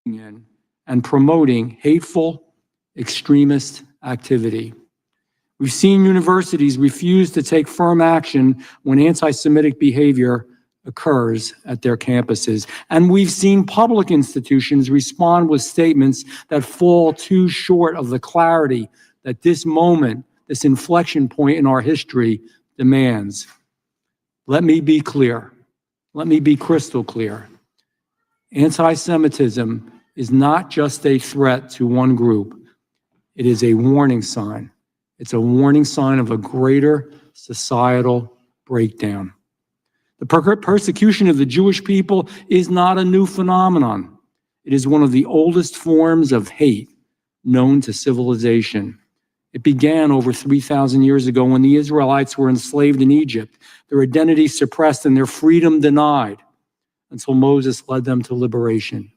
in and promoting hateful extremist activity. We've seen universities refuse to take firm action when anti-Semitic behavior occurs at their campuses. And we've seen public institutions respond with statements that fall too short of the clarity that this moment, this inflection point in our history demands. Let me be clear. Let me be crystal clear. Anti-Semitism is not just a threat to one group. It is a warning sign. It's a warning sign of a greater societal breakdown. The persecution of the Jewish people is not a new phenomenon. It is one of the oldest forms of hate known to civilization. It began over 3,000 years ago when the Israelites were enslaved in Egypt, their identity suppressed and their freedom denied until Moses led them to liberation.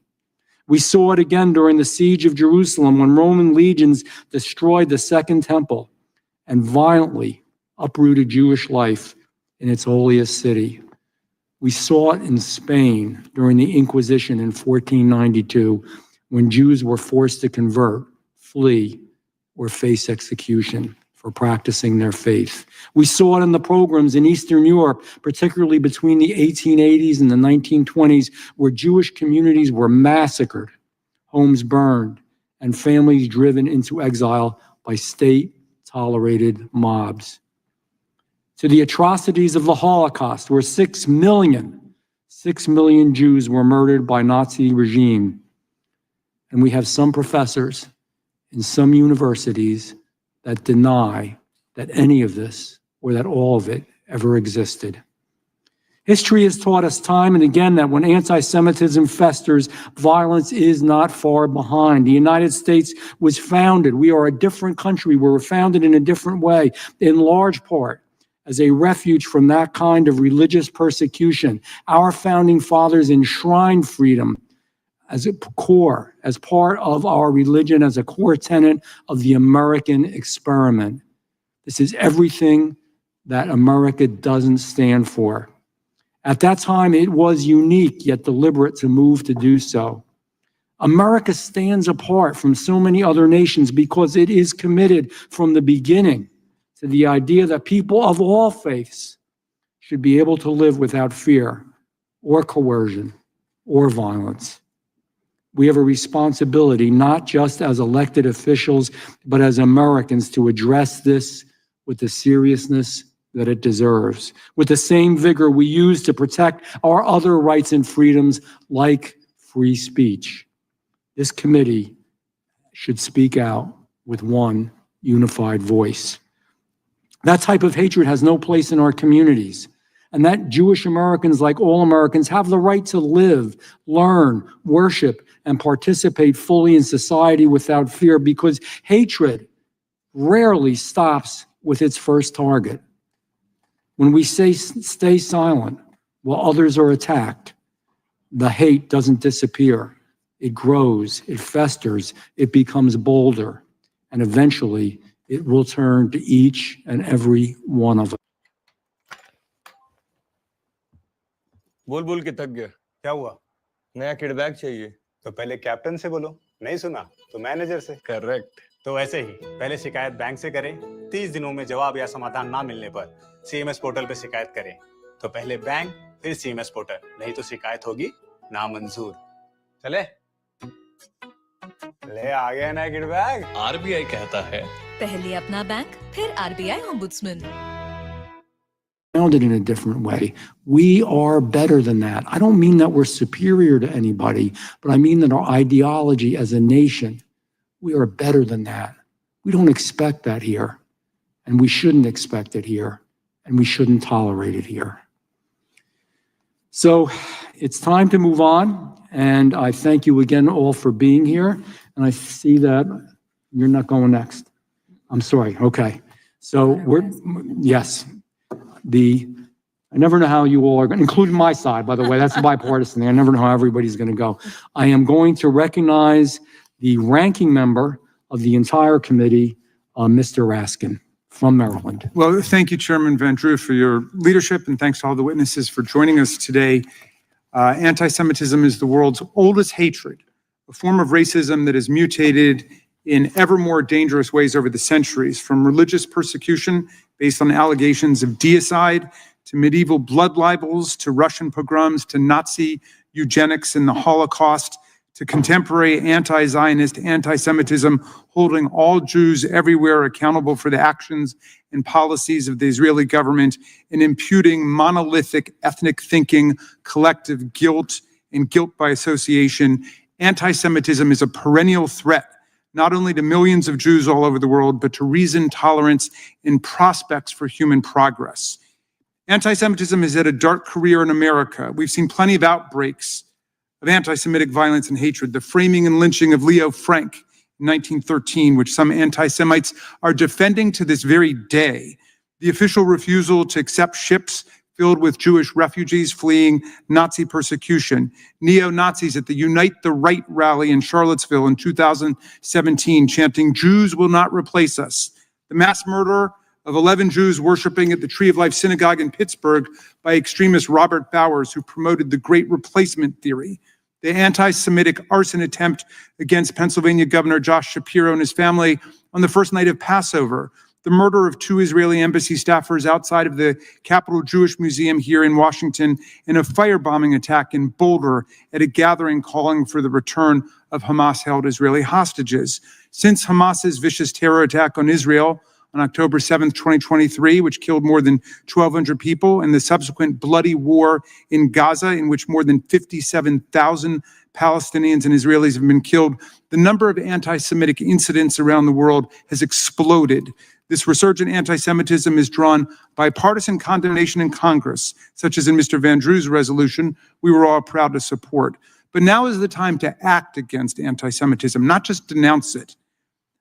We saw it again during the siege of Jerusalem when Roman legions destroyed the Second Temple and violently uprooted Jewish life in its holiest city. We saw it in Spain during the Inquisition in 1492 when Jews were forced to convert, flee, or face execution for practicing their faith. We saw it in the pogroms in Eastern Europe, particularly between the 1880s and the 1920s, where Jewish communities were massacred, homes burned, and families driven into exile by state-tolerated mobs. To the atrocities of the Holocaust, where 6 million Jews were murdered by Nazi regime. And we have some professors in some universities that deny that any of this or that all of it ever existed. History has taught us time and again that when anti-Semitism festers, violence is not far behind. The United States was founded. We are a different country. We were founded in a different way, in large part as a refuge from that kind of religious persecution. Our founding fathers enshrined freedom as a core, as part of our religion, as a core tenet of the American experiment. This is everything that America doesn't stand for. At that time, it was unique yet deliberate to move to do so. America stands apart from so many other nations because it is committed from the beginning to the idea that people of all faiths should be able to live without fear or coercion or violence. We have a responsibility, not just as elected officials, but as Americans, to address this with the seriousness that it deserves, with the same vigor we use to protect our other rights and freedoms like free speech. This committee should speak out with one unified voice. That type of hatred has no place in our communities. And that Jewish Americans, like all Americans, have the right to live, learn, worship, and participate fully in society without fear, because hatred rarely stops with its first target. When we say stay silent while others are attacked, the hate doesn't disappear. It grows, it festers, it becomes bolder, and eventually it will turn to each and every one of us. बोल बोल के थक गया। क्या हुआ? नया किडबैग चाहिए। तो पहले कैप्टन से बोलो, नहीं सुना तो मैनेजर से। करेक्ट। तो ऐसे ही पहले शिकायत बैंक से करें, 30 दिनों में जवाब या समाधान ना मिलने पर सीएमएस पोर्टल पे शिकायत करें। तो पहले बैंक फिर सीएमएस पोर्टल, नहीं तो शिकायत होगी नामंजूर। चले? ले आ गया ना किडबैग। आरबीआई कहता है पहले अपना बैंक फिर RBI ombudsman. Founded in a different way. We are better than that. I don't mean that we're superior to anybody, but I mean that our ideology as a nation, we are better than that. We don't expect that here, and we shouldn't expect it here, and we shouldn't tolerate it here. So it's time to move on, and I thank you again all for being here, and I see that you're not going next. I'm sorry. Okay. So yes. I never know how you all are going to, including my side, by the way, that's a bipartisan thing. I never know how everybody's going to go. I am going to recognize the ranking member of the entire committee, Mr. Raskin from Maryland. Well, thank you, Chairman Van Drew, for your leadership, and thanks to all the witnesses for joining us today. Anti-Semitism is the world's oldest hatred, a form of racism that has mutated in ever more dangerous ways over the centuries, from religious persecution based on allegations of deicide, to medieval blood libels, to Russian pogroms, to Nazi eugenics and the Holocaust, to contemporary anti-Zionist anti-Semitism, holding all Jews everywhere accountable for the actions and policies of the Israeli government, and imputing monolithic ethnic thinking, collective guilt, and guilt by association. Anti-Semitism is a perennial threat, not only to millions of Jews all over the world, but to reason, tolerance, and prospects for human progress. Anti-Semitism has had a dark career in America. We've seen plenty of outbreaks of anti-Semitic violence and hatred. The framing and lynching of Leo Frank in 1913, which some anti-Semites are defending to this very day. The official refusal to accept ships filled with Jewish refugees fleeing Nazi persecution. Neo-Nazis at the Unite the Right rally in Charlottesville in 2017, chanting, "Jews will not replace us." The mass murder of 11 Jews worshiping at the Tree of Life Synagogue in Pittsburgh by extremist Robert Bowers, who promoted the Great Replacement theory. The anti-Semitic arson attempt against Pennsylvania Governor Josh Shapiro and his family on the first night of Passover. The murder of 2 Israeli embassy staffers outside of the Capitol Jewish Museum here in Washington, and a firebombing attack in Boulder at a gathering calling for the return of Hamas-held Israeli hostages. Since Hamas's vicious terror attack on Israel on October 7th, 2023, which killed more than 1,200 people, and the subsequent bloody war in Gaza, in which more than 57,000 Palestinians and Israelis have been killed, the number of anti-Semitic incidents around the world has exploded. This resurgent anti-Semitism has drawn bipartisan condemnation in Congress, such as in Mr. Van Drew's resolution we were all proud to support. But now is the time to act against anti-Semitism, not just denounce it.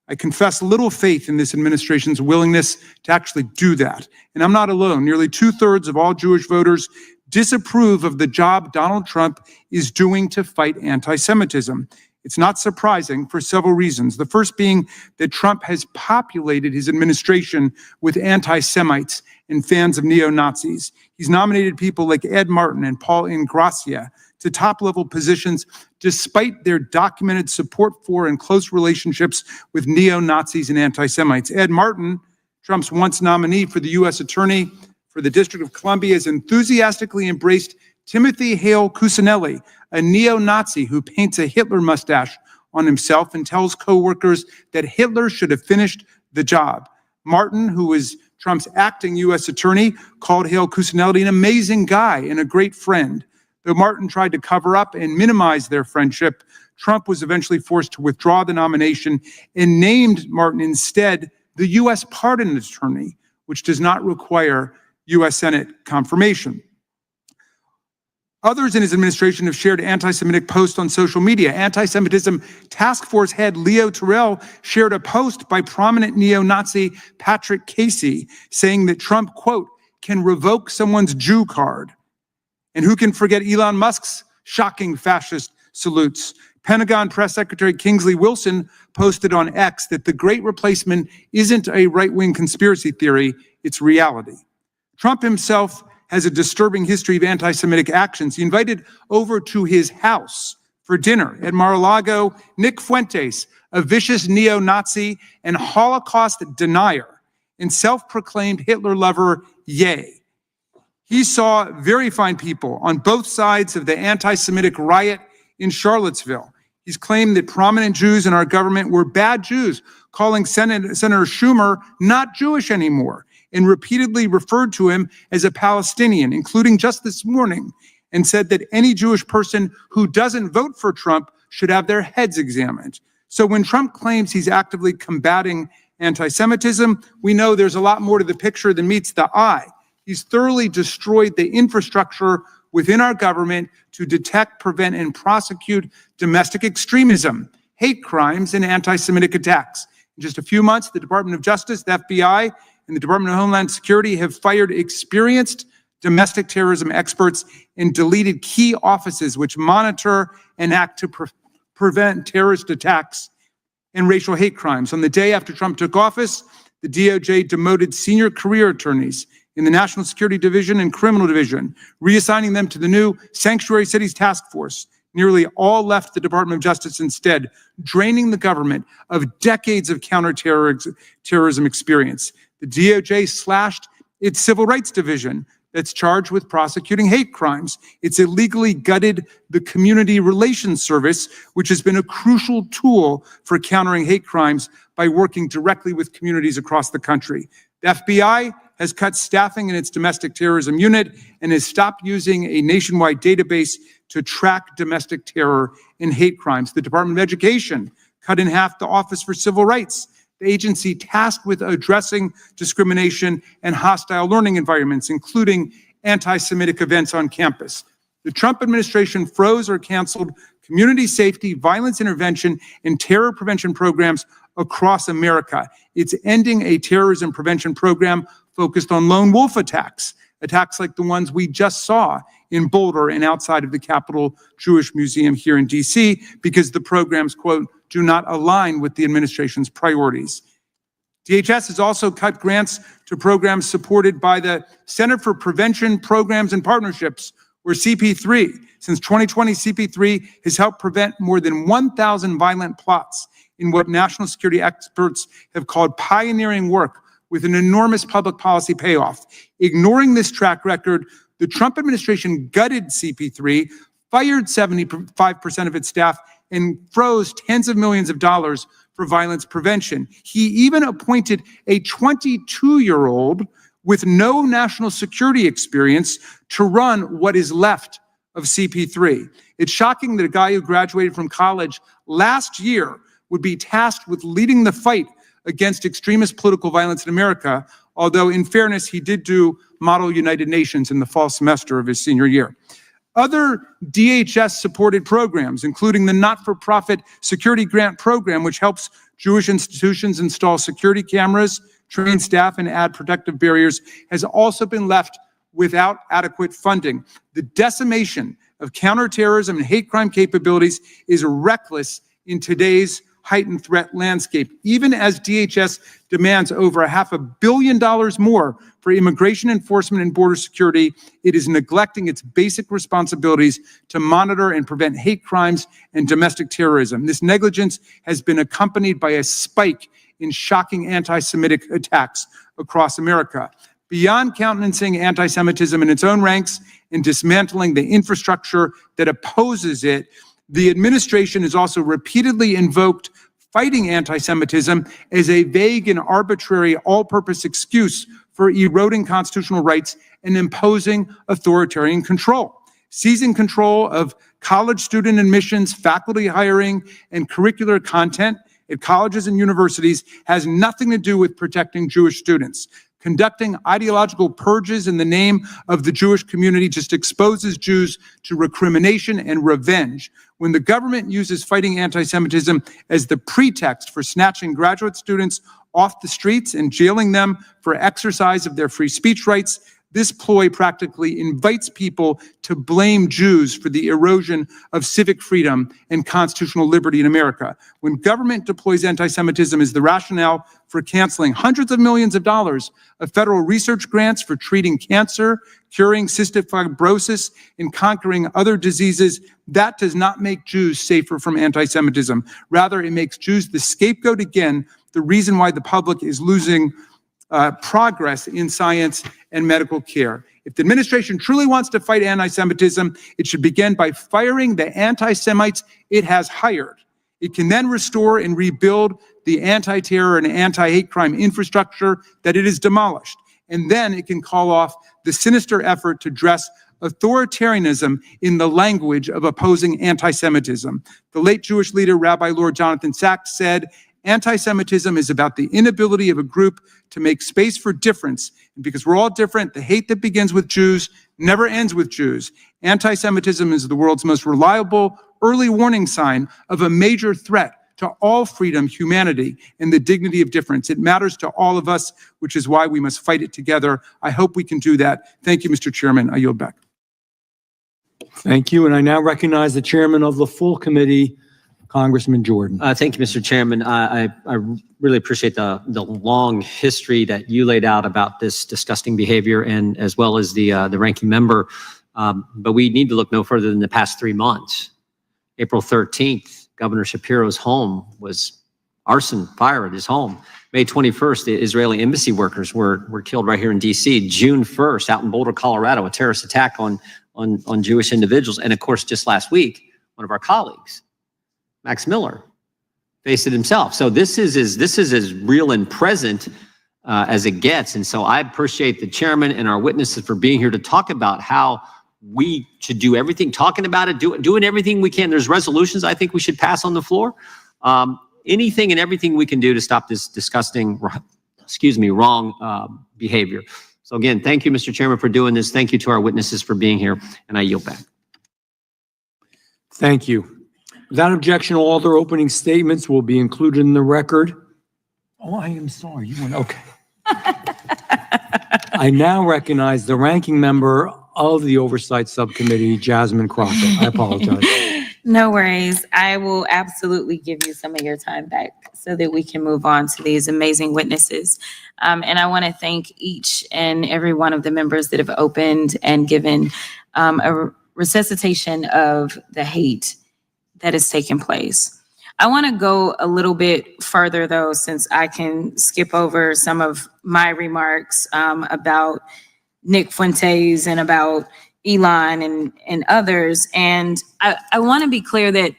I confess little faith in this administration's willingness to actually do that. And I'm not alone. Nearly 2/3 of all Jewish voters disapprove of the job Donald Trump is doing to fight anti-Semitism. It's not surprising for several reasons. The first being that Trump has populated his administration with anti-Semites and fans of neo-Nazis. He's nominated people like Ed Martin and Paul Ingrassia to top-level positions despite their documented support for and close relationships with neo-Nazis and anti-Semites. Ed Martin, Trump's once nominee for the U.S. Attorney for the District of Columbia, has enthusiastically embraced Timothy Hale Cuccinelli, a neo-Nazi who paints a Hitler mustache on himself and tells co-workers that Hitler should have finished the job. Martin, who is Trump's acting U.S. Attorney, called Hale Cuccinelli an amazing guy and a great friend. Though Martin tried to cover up and minimize their friendship, Trump was eventually forced to withdraw the nomination and named Martin instead the U.S. Pardon Attorney, which does not require U.S. Senate confirmation. Others in his administration have shared anti-Semitic posts on social media. Anti-Semitism Task Force head Leo Terrell shared a post by prominent neo-Nazi Patrick Casey saying that Trump, quote, can revoke someone's Jew card. And who can forget Elon Musk's shocking fascist salutes? Pentagon Press Secretary Kingsley Wilson posted on X that the Great Replacement isn't a right-wing conspiracy theory, it's reality. Trump himself has a disturbing history of anti-Semitic actions. He invited over to his house for dinner at Mar-a-Lago Nick Fuentes, a vicious neo-Nazi and Holocaust denier and self-proclaimed Hitler lover, yay. He saw very fine people on both sides of the anti-Semitic riot in Charlottesville. He's claimed that prominent Jews in our government were bad Jews, calling Senator Schumer not Jewish anymore, and repeatedly referred to him as a Palestinian, including just this morning, and said that any Jewish person who doesn't vote for Trump should have their heads examined. So when Trump claims he's actively combating anti-Semitism, we know there's a lot more to the picture than meets the eye. He's thoroughly destroyed the infrastructure within our government to detect, prevent, and prosecute domestic extremism, hate crimes, and anti-Semitic attacks. In just a few months, the Department of Justice, the FBI, and the Department of Homeland Security have fired experienced domestic terrorism experts and deleted key offices which monitor and act to prevent terrorist attacks and racial hate crimes. On the day after Trump took office, the DOJ demoted senior career attorneys in the National Security Division and Criminal Division, reassigning them to the new Sanctuary Cities Task Force. Nearly all left the Department of Justice instead, draining the government of decades of counterterrorism experience. The DOJ slashed its Civil Rights Division that's charged with prosecuting hate crimes. It's illegally gutted the Community Relations Service, which has been a crucial tool for countering hate crimes by working directly with communities across the country. The FBI has cut staffing in its domestic terrorism unit and has stopped using a nationwide database to track domestic terror and hate crimes. The Department of Education cut in half the Office for Civil Rights, the agency tasked with addressing discrimination and hostile learning environments, including anti-Semitic events on campus. The Trump administration froze or canceled community safety, violence intervention, and terror prevention programs across America. It's ending a terrorism prevention program focused on lone wolf attacks like the ones we just saw in Boulder and outside of the Capitol Jewish Museum here in DC, because the programs, quote, do not align with the administration's priorities. DHS has also cut grants to programs supported by the Center for Prevention Programs and Partnerships, or CP3. Since 2020, CP3 has helped prevent more than 1,000 violent plots in what national security experts have called pioneering work with an enormous public policy payoff. Ignoring this track record, the Trump administration gutted CP3, fired 75% of its staff, and froze tens of millions of dollars for violence prevention. He even appointed a 22-year-old with no national security experience to run what is left of CP3. It's shocking that a guy who graduated from college last year would be tasked with leading the fight against extremist political violence in America, although in fairness, he did do Model United Nations in the fall semester of his senior year. Other DHS-supported programs, including the not-for-profit Security Grant Program, which helps Jewish institutions install security cameras, train staff, and add protective barriers, has also been left without adequate funding. The decimation of counterterrorism and hate crime capabilities is reckless in today's heightened threat landscape, even as DHS demands over $500 million more for immigration enforcement and border security. It is neglecting its basic responsibilities to monitor and prevent hate crimes and domestic terrorism. This negligence has been accompanied by a spike in shocking anti-Semitic attacks across America. Beyond countenancing anti-Semitism in its own ranks and dismantling the infrastructure that opposes it, the administration has also repeatedly invoked fighting anti-Semitism as a vague and arbitrary all-purpose excuse for eroding constitutional rights and imposing authoritarian control. Seizing control of college student admissions, faculty hiring, and curricular content at colleges and universities has nothing to do with protecting Jewish students. Conducting ideological purges in the name of the Jewish community just exposes Jews to recrimination and revenge. When the government uses fighting anti-Semitism as the pretext for snatching graduate students off the streets and jailing them for exercise of their free speech rights, this ploy practically invites people to blame Jews for the erosion of civic freedom and constitutional liberty in America. When government deploys anti-Semitism as the rationale for canceling hundreds of millions of dollars of federal research grants for treating cancer, curing cystic fibrosis, and conquering other diseases, that does not make Jews safer from anti-Semitism. Rather, it makes Jews the scapegoat again, the reason why the public is losing progress in science and medical care. If the administration truly wants to fight anti-Semitism, it should begin by firing the anti-Semites it has hired. It can then restore and rebuild the anti-terror and anti-hate crime infrastructure that it has demolished. And then it can call off the sinister effort to dress authoritarianism in the language of opposing anti-Semitism. The late Jewish leader, Rabbi Lord Jonathan Sacks, said, "Anti-Semitism is about the inability of a group to make space for difference. And because we're all different, the hate that begins with Jews never ends with Jews. Anti-Semitism is the world's most reliable early warning sign of a major threat to all freedom, humanity, and the dignity of difference. It matters to all of us, which is why we must fight it together." I hope we can do that. Thank you, Mr. Chairman. I yield back. Thank you. And I now recognize the chairman of the full committee, Congressman Jordan. Thank you, Mr. Chairman. I really appreciate the long history that you laid out about this disgusting behavior, and as well as the ranking member. But we need to look no further than the past 3 months. April 13th, Governor Shapiro's home was arson fire at his home. May 21st, the Israeli embassy workers were killed right here in DC. June 1st, out in Boulder, Colorado, a terrorist attack on Jewish individuals. And of course, just last week, one of our colleagues, Max Miller, faced it himself. So this is as real and present as it gets. And so I appreciate the chairman and our witnesses for being here to talk about how we should do everything, talking about it, doing everything we can. There's resolutions I think we should pass on the floor. Anything and everything we can do to stop this disgusting, wrong behavior. So again, thank you, Mr. Chairman, for doing this. Thank you to our witnesses for being here, and I yield back. Thank you. Without objection, all other opening statements will be included in the record. Oh, I am sorry. You went, okay. I now recognize the ranking member of the Oversight Subcommittee, Jasmine Crockett. I apologize. No worries. I will absolutely give you some of your time back so that we can move on to these amazing witnesses. And I want to thank each and every one of the members that have opened and given a resuscitation of the hate that has taken place. I want to go a little bit further, though, since I can skip over some of my remarks about Nick Fuentes and about Elon and others. And I want to be clear that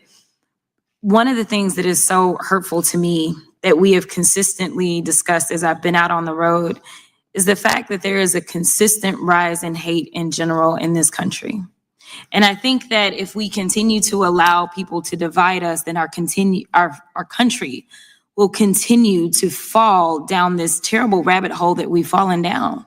one of the things that is so hurtful to me that we have consistently discussed as I've been out on the road is the fact that there is a consistent rise in hate in general in this country. And I think that if we continue to allow people to divide us, then our country will continue to fall down this terrible rabbit hole that we've fallen down.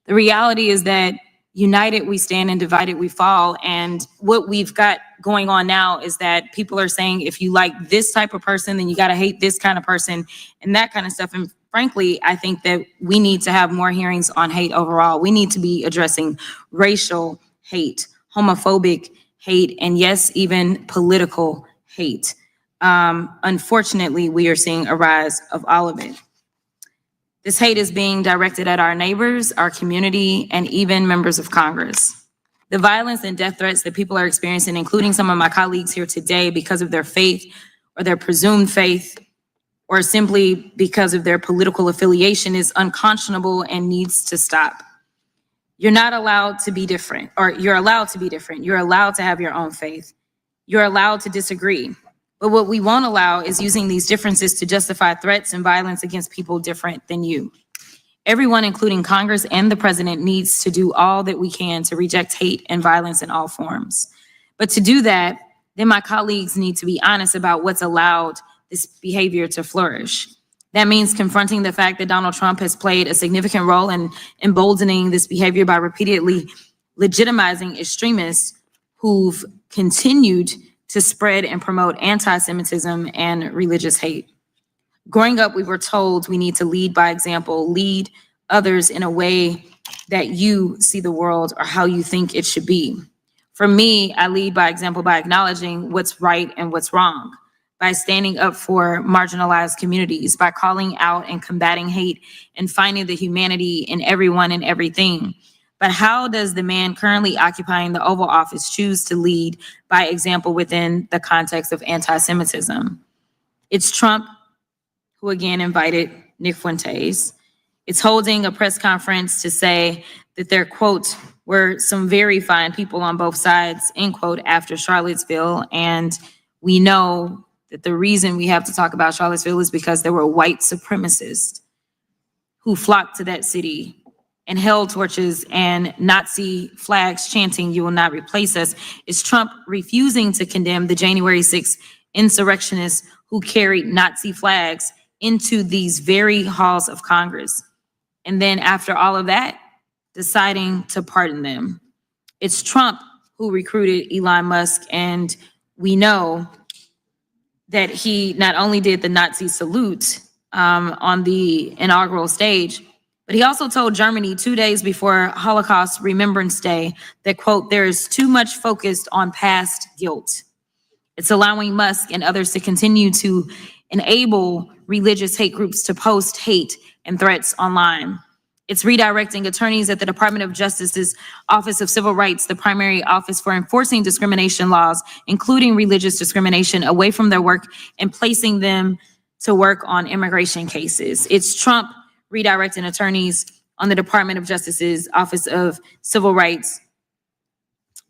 The reality is that united we stand and divided we fall. And what we've got going on now is that people are saying, if you like this type of person, then you got to hate this kind of person and that kind of stuff. And frankly, I think that we need to have more hearings on hate overall. We need to be addressing racial hate, homophobic hate, and yes, even political hate. Unfortunately, we are seeing a rise of all of it. This hate is being directed at our neighbors, our community, and even members of Congress. The violence and death threats that people are experiencing, including some of my colleagues here today because of their faith or their presumed faith, or simply because of their political affiliation, is unconscionable and needs to stop. You're not allowed to be different, or you're allowed to be different. You're allowed to have your own faith. You're allowed to disagree. But what we won't allow is using these differences to justify threats and violence against people different than you. Everyone, including Congress and the president, needs to do all that we can to reject hate and violence in all forms. But to do that, then my colleagues need to be honest about what's allowed this behavior to flourish. That means confronting the fact that Donald Trump has played a significant role in emboldening this behavior by repeatedly legitimizing extremists who've continued to spread and promote anti-Semitism and religious hate. Growing up, we were told we need to lead by example, lead others in a way that you see the world or how you think it should be. For me, I lead by example by acknowledging what's right and what's wrong, by standing up for marginalized communities, by calling out and combating hate and finding the humanity in everyone and everything. But how does the man currently occupying the Oval Office choose to lead by example within the context of anti-Semitism? It's Trump who again invited Nick Fuentes. It's holding a press conference to say that there, quote, were some very fine people on both sides, end quote, after Charlottesville. And we know that the reason we have to talk about Charlottesville is because there were white supremacists who flocked to that city and held torches and Nazi flags chanting, "You will not replace us." Is Trump refusing to condemn the January 6th insurrectionists who carried Nazi flags into these very halls of Congress? And then after all of that, deciding to pardon them. It's Trump who recruited Elon Musk, and we know that he not only did the Nazi salute on the inaugural stage, but he also told Germany 2 days before Holocaust Remembrance Day that, quote, there is too much focus on past guilt. It's allowing Musk and others to continue to enable religious hate groups to post hate and threats online. It's redirecting attorneys at the Department of Justice's Office of Civil Rights, the primary office for enforcing discrimination laws, including religious discrimination, away from their work and placing them to work on immigration cases. It's Trump redirecting attorneys on the Department of Justice's Office of Civil Rights,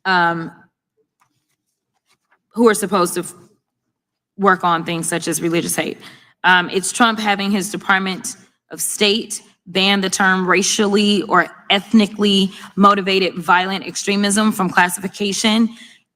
who are supposed to work on things such as religious hate. It's Trump having his Department of State ban the term racially or ethnically motivated violent extremism from classification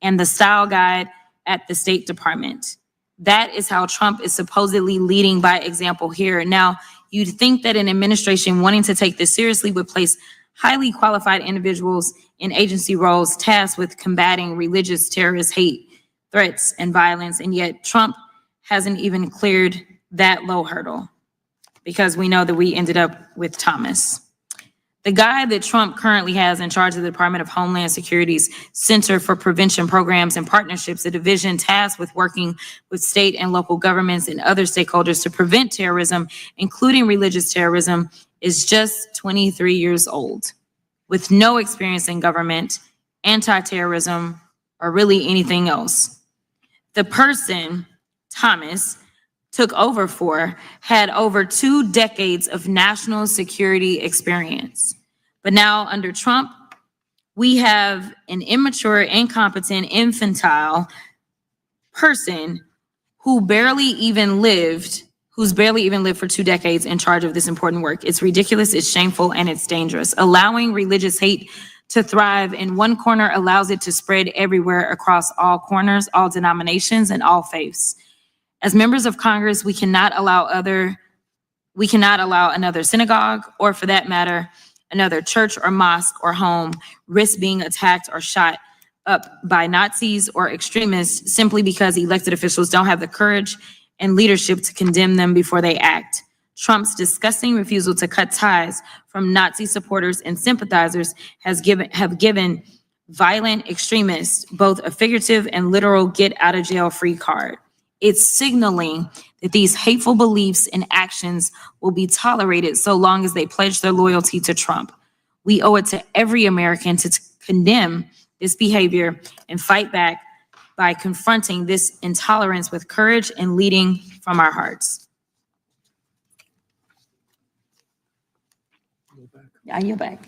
and the style guide at the State Department. That is how Trump is supposedly leading by example here. Now, you'd think that an administration wanting to take this seriously would place highly qualified individuals in agency roles tasked with combating religious terrorist hate, threats, and violence, and yet Trump hasn't even cleared that low hurdle, because we know that we ended up with Thomas. The guy that Trump currently has in charge of the Department of Homeland Security's Center for Prevention Programs and Partnerships, a division tasked with working with state and local governments and other stakeholders to prevent terrorism, including religious terrorism, is just 23 years old, with no experience in government, anti-terrorism, or really anything else. The person, Thomas, took over for had over 2 decades of national security experience. But now under Trump, we have an immature, incompetent, infantile person who's barely even lived for 2 decades in charge of this important work. It's ridiculous, it's shameful, and it's dangerous. Allowing religious hate to thrive in one corner allows it to spread everywhere across all corners, all denominations, and all faiths. As members of Congress, we cannot allow another synagogue, or for that matter, another church or mosque or home risk being attacked or shot up by Nazis or extremists simply because elected officials don't have the courage and leadership to condemn them before they act. Trump's disgusting refusal to cut ties from Nazi supporters and sympathizers have given violent extremists both a figurative and literal get-out-of-jail-free card. It's signaling that these hateful beliefs and actions will be tolerated so long as they pledge their loyalty to Trump. We owe it to every American to condemn this behavior and fight back by confronting this intolerance with courage and leading from our hearts. I yield back.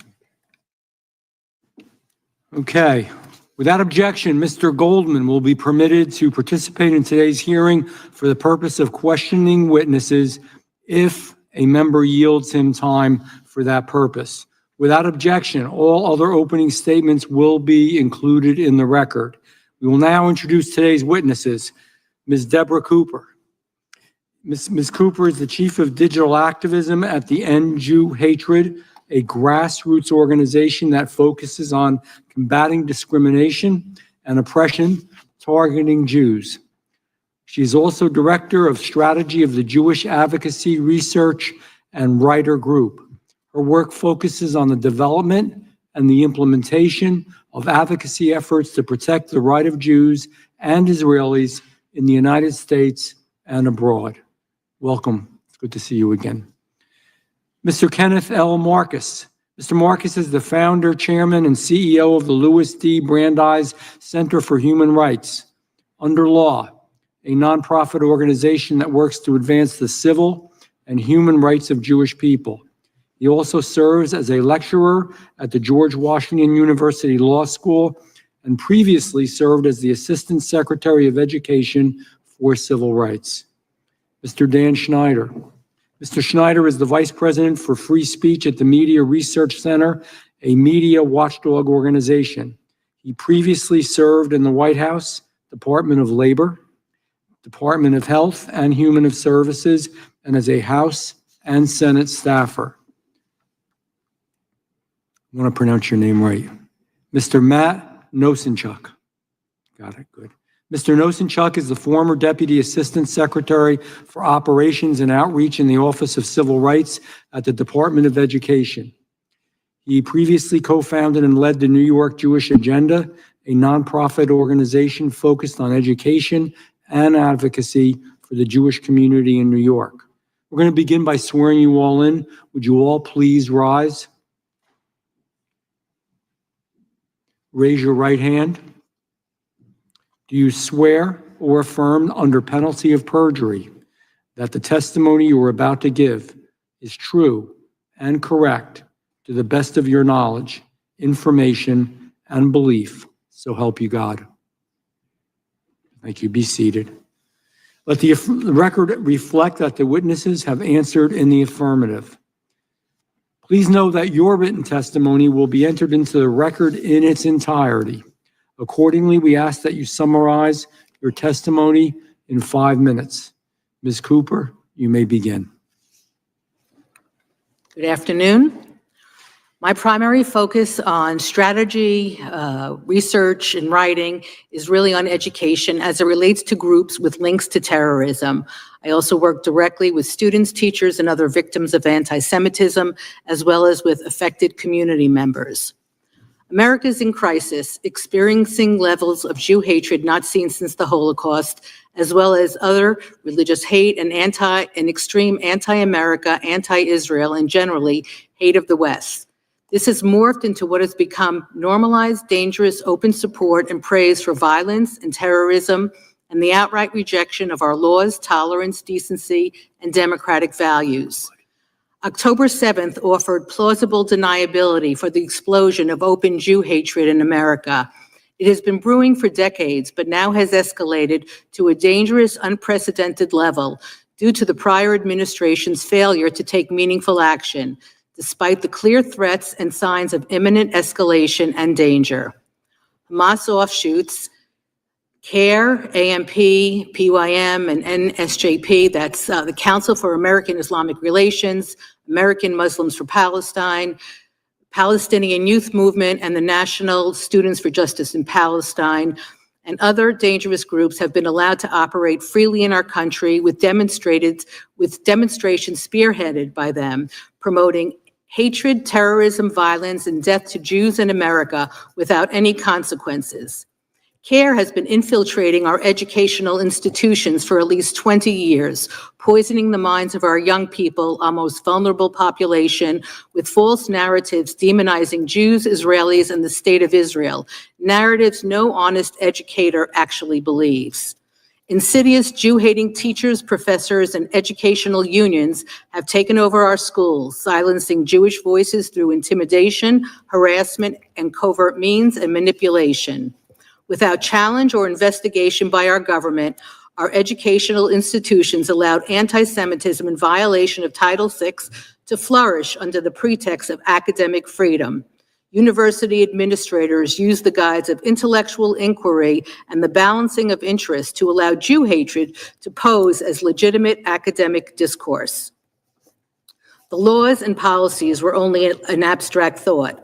Okay. Without objection, Mr. Goldman will be permitted to participate in today's hearing for the purpose of questioning witnesses if a member yields him time for that purpose. Without objection, all other opening statements will be included in the record. We will now introduce today's witnesses. Ms. Deborah Cooper. Ms. Cooper is the Chief of Digital Activism at the End Jew Hatred, a grassroots organization that focuses on combating discrimination and oppression targeting Jews. She is also Director of Strategy of the Jewish Advocacy Research and Writer Group. Her work focuses on the development and the implementation of advocacy efforts to protect the right of Jews and Israelis in the United States and abroad. Welcome. It's good to see you again. Mr. Kenneth L. Marcus. Mr. Marcus is the founder, chairman, and CEO of the Louis D. Brandeis Center for Human Rights. Under Law, a nonprofit organization that works to advance the civil and human rights of Jewish people. He also serves as a lecturer at the George Washington University Law School and previously served as the Assistant Secretary of Education for Civil Rights. Mr. Dan Schneider. Mr. Schneider is the Vice President for Free Speech at the Media Research Center, a media watchdog organization. He previously served in the White House, Department of Labor, Department of Health and Human Services, and as a House and Senate staffer. I want to pronounce your name right. Mr. Matt Nosenchuk. Got it, good. Mr. Nosenchuk is the former Deputy Assistant Secretary for Operations and Outreach in the Office of Civil Rights at the Department of Education. He previously co-founded and led the New York Jewish Agenda, a nonprofit organization focused on education and advocacy for the Jewish community in New York. We're going to begin by swearing you all in. Would you all please rise? Raise your right hand. Do you swear or affirm under penalty of perjury that the testimony you are about to give is true and correct to the best of your knowledge, information, and belief? So help you God. Thank you. Be seated. Let the record reflect that the witnesses have answered in the affirmative. Please know that your written testimony will be entered into the record in its entirety. Accordingly, we ask that you summarize your testimony in 5 minutes. Ms. Cooper, you may begin. Good afternoon. My primary focus on strategy, research, and writing is really on education as it relates to groups with links to terrorism. I also work directly with students, teachers, and other victims of anti-Semitism, as well as with affected community members. America is in crisis, experiencing levels of Jew hatred not seen since the Holocaust, as well as other religious hate and extreme anti-America, anti-Israel, and generally hate of the West. This has morphed into what has become normalized, dangerous, open support and praise for violence and terrorism, and the outright rejection of our laws, tolerance, decency, and democratic values. October 7th offered plausible deniability for the explosion of open Jew hatred in America. It has been brewing for decades, but now has escalated to a dangerous, unprecedented level due to the prior administration's failure to take meaningful action, despite the clear threats and signs of imminent escalation and danger. Hamas offshoots, CARE, AMP, PYM, and NSJP, that's the Council for American Islamic Relations, American Muslims for Palestine, Palestinian Youth Movement, and the National Students for Justice in Palestine, and other dangerous groups have been allowed to operate freely in our country with demonstrations spearheaded by them, promoting hatred, terrorism, violence, and death to Jews in America without any consequences. CARE has been infiltrating our educational institutions for at least 20 years, poisoning the minds of our young people, our most vulnerable population, with false narratives demonizing Jews, Israelis, and the state of Israel, narratives no honest educator actually believes. Insidious Jew-hating teachers, professors, and educational unions have taken over our schools, silencing Jewish voices through intimidation, harassment, and covert means and manipulation. Without challenge or investigation by our government, our educational institutions allowed anti-Semitism in violation of Title VI to flourish under the pretext of academic freedom. University administrators used the guise of intellectual inquiry and the balancing of interests to allow Jew hatred to pose as legitimate academic discourse. The laws and policies were only an abstract thought.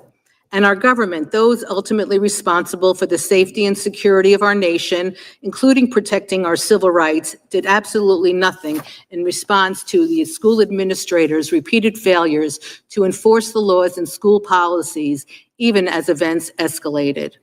And our government, those ultimately responsible for the safety and security of our nation, including protecting our civil rights, did absolutely nothing in response to the school administrators' repeated failures to enforce the laws and school policies, even as events escalated.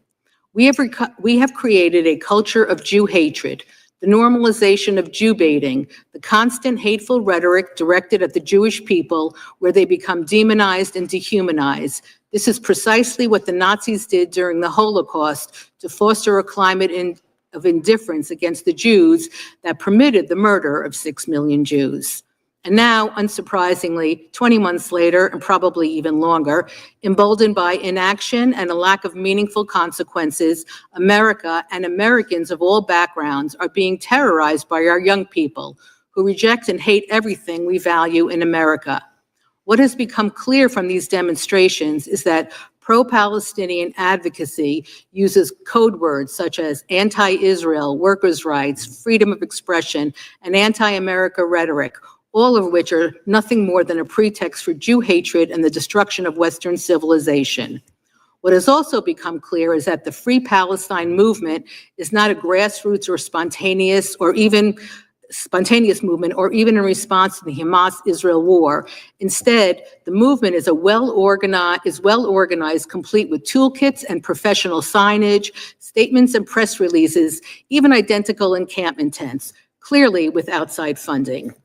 We have created a culture of Jew hatred, the normalization of Jew baiting, the constant hateful rhetoric directed at the Jewish people, where they become demonized and dehumanized. This is precisely what the Nazis did during the Holocaust to foster a climate of indifference against the Jews that permitted the murder of 6 million Jews. And now, unsurprisingly, 20 months later, and probably even longer, emboldened by inaction and a lack of meaningful consequences, America and Americans of all backgrounds are being terrorized by our young people who reject and hate everything we value in America. What has become clear from these demonstrations is that pro-Palestinian advocacy uses code words such as anti-Israel, workers' rights, freedom of expression, and anti-America rhetoric, all of which are nothing more than a pretext for Jew hatred and the destruction of Western civilization. What has also become clear is that the Free Palestine movement is not a grassroots or spontaneous movement, or even in response to the Hamas-Israel war. Instead, the movement is well organized, complete with toolkits and professional signage, statements and press releases, even identical encampment tents, clearly with outside funding.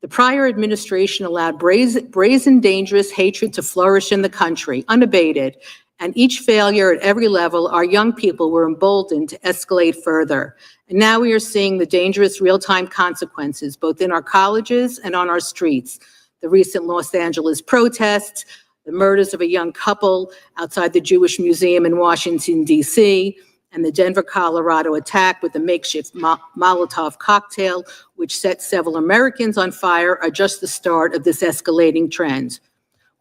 The prior administration allowed brazen, dangerous hatred to flourish in the country, unabated, and each failure at every level, our young people were emboldened to escalate further. And now we are seeing the dangerous real-time consequences, both in our colleges and on our streets. The recent Los Angeles protests, the murders of a young couple outside the Jewish Museum in Washington, D.C., and the Denver, Colorado attack with the makeshift Molotov cocktail, which set several Americans on fire, are just the start of this escalating trend.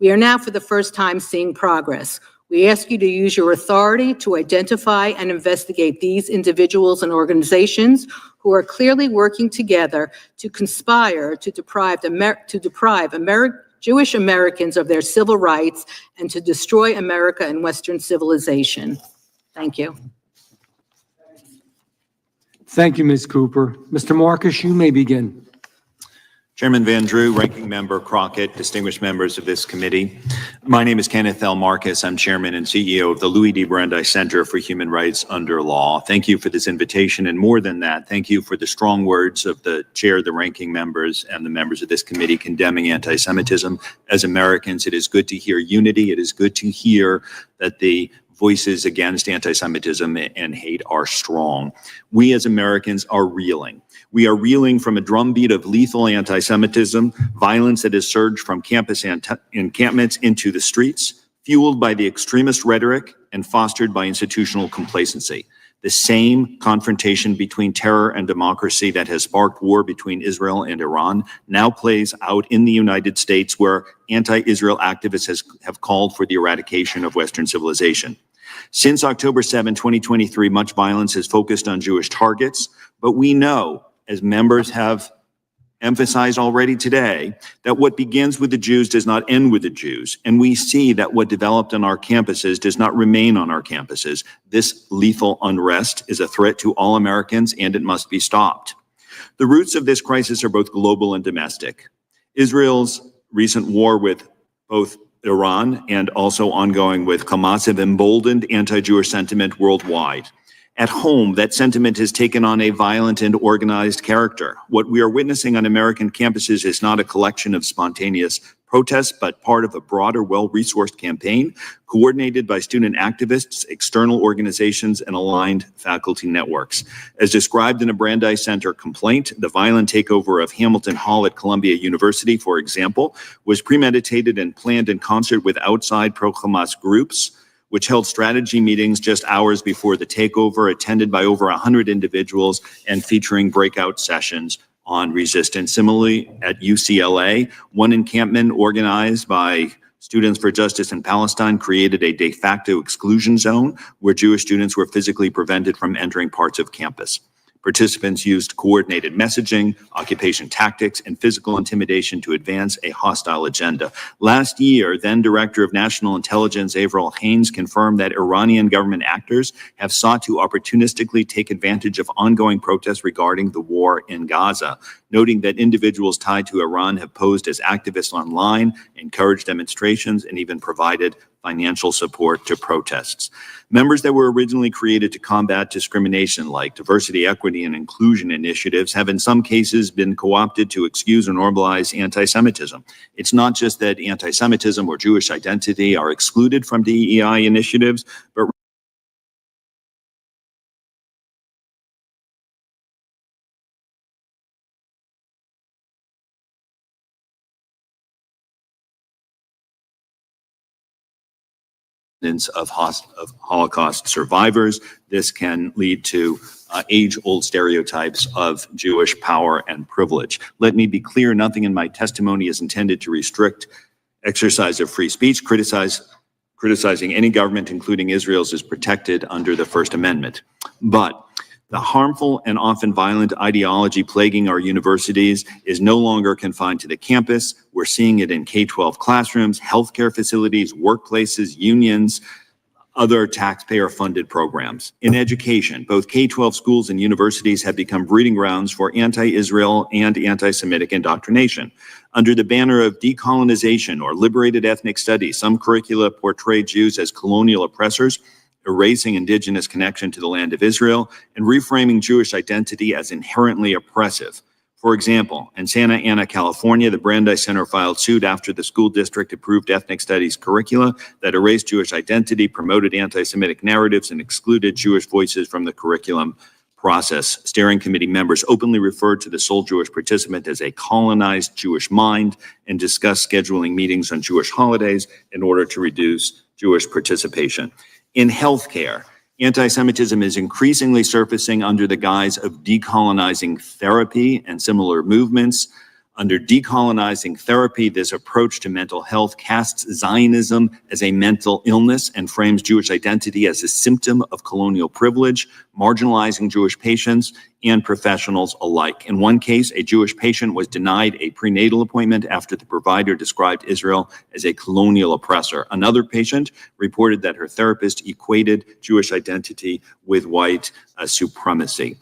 We are now for the first time seeing progress. We ask you to use your authority to identify and investigate these individuals and organizations who are clearly working together to conspire to deprive Jewish Americans of their civil rights and to destroy America and Western civilization. Thank you. Thank you, Ms. Cooper. Mr. Marcus, you may begin. Chairman Van Drew, Ranking Member Crockett, distinguished members of this committee. My name is Kenneth L. Marcus. I'm Chairman and CEO of the Louis D. Brandeis Center for Human Rights Under Law. Thank you for this invitation, and more than that, thank you for the strong words of the chair, the ranking members, and the members of this committee condemning anti-Semitism. As Americans, it is good to hear unity. It is good to hear that the voices against anti-Semitism and hate are strong. We as Americans are reeling. We are reeling from a drumbeat of lethal anti-Semitism, violence that has surged from campus encampments into the streets, fueled by the extremist rhetoric and fostered by institutional complacency. The same confrontation between terror and democracy that has sparked war between Israel and Iran now plays out in the United States, where anti-Israel activists have called for the eradication of Western civilization. Since October 7, 2023, much violence has focused on Jewish targets, but we know, as members have emphasized already today, that what begins with the Jews does not end with the Jews. And we see that what developed on our campuses does not remain on our campuses. This lethal unrest is a threat to all Americans, and it must be stopped. The roots of this crisis are both global and domestic. Israel's recent war with both Iran and also ongoing with Hamas have emboldened anti-Jewish sentiment worldwide. At home, that sentiment has taken on a violent and organized character. What we are witnessing on American campuses is not a collection of spontaneous protests, but part of a broader, well-resourced campaign coordinated by student activists, external organizations, and aligned faculty networks. As described in a Brandeis Center complaint, the violent takeover of Hamilton Hall at Columbia University, for example, was premeditated and planned in concert with outside pro-Hamas groups, which held strategy meetings just hours before the takeover, attended by over 100 individuals and featuring breakout sessions on resistance. Similarly, at UCLA, one encampment organized by Students for Justice in Palestine created a de facto exclusion zone where Jewish students were physically prevented from entering parts of campus. Participants used coordinated messaging, occupation tactics, and physical intimidation to advance a hostile agenda. Last year, then Director of National Intelligence Avril Haines confirmed that Iranian government actors have sought to opportunistically take advantage of ongoing protests regarding the war in Gaza, noting that individuals tied to Iran have posed as activists online, encouraged demonstrations, and even provided financial support to protests. Members that were originally created to combat discrimination, like diversity, equity, and inclusion initiatives, have in some cases been co-opted to excuse or normalize anti-Semitism. It's not just that anti-Semitism or Jewish identity are excluded from DEI initiatives, but of Holocaust survivors. This can lead to age-old stereotypes of Jewish power and privilege. Let me be clear, nothing in my testimony is intended to restrict exercise of free speech. Criticizing any government, including Israel's, is protected under the First Amendment. But the harmful and often violent ideology plaguing our universities is no longer confined to the campus. We're seeing it in K-12 classrooms, healthcare facilities, workplaces, unions, other taxpayer-funded programs. In education, both K-12 schools and universities have become breeding grounds for anti-Israel and anti-Semitic indoctrination. Under the banner of decolonization or liberated ethnic studies, some curricula portray Jews as colonial oppressors, erasing indigenous connection to the land of Israel, and reframing Jewish identity as inherently oppressive. For example, in Santa Ana, California, the Brandeis Center filed suit after the school district approved ethnic studies curricula that erased Jewish identity, promoted anti-Semitic narratives, and excluded Jewish voices from the curriculum process. Steering committee members openly referred to the sole Jewish participant as a colonized Jewish mind and discussed scheduling meetings on Jewish holidays in order to reduce Jewish participation. In healthcare, anti-Semitism is increasingly surfacing under the guise of decolonizing therapy and similar movements. Under decolonizing therapy, this approach to mental health casts Zionism as a mental illness and frames Jewish identity as a symptom of colonial privilege, marginalizing Jewish patients and professionals alike. In one case, a Jewish patient was denied a prenatal appointment after the provider described Israel as a colonial oppressor. Another patient reported that her therapist equated Jewish identity with white supremacy.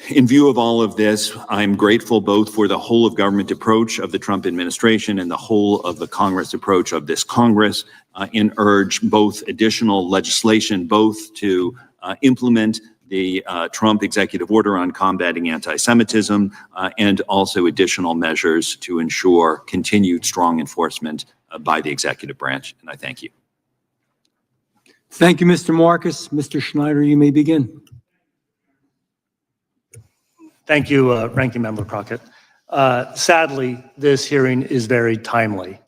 In view of all of this, I'm grateful both for the whole of government approach of the Trump administration and the whole of the Congress approach of this Congress, and urge both additional legislation, both to implement the Trump executive order on combating anti-Semitism, and also additional measures to ensure continued strong enforcement by the executive branch. And I thank you. Thank you, Mr. Marcus. Mr. Schneider, you may begin. Thank you, Ranking Member Crockett. Sadly, this hearing is very timely.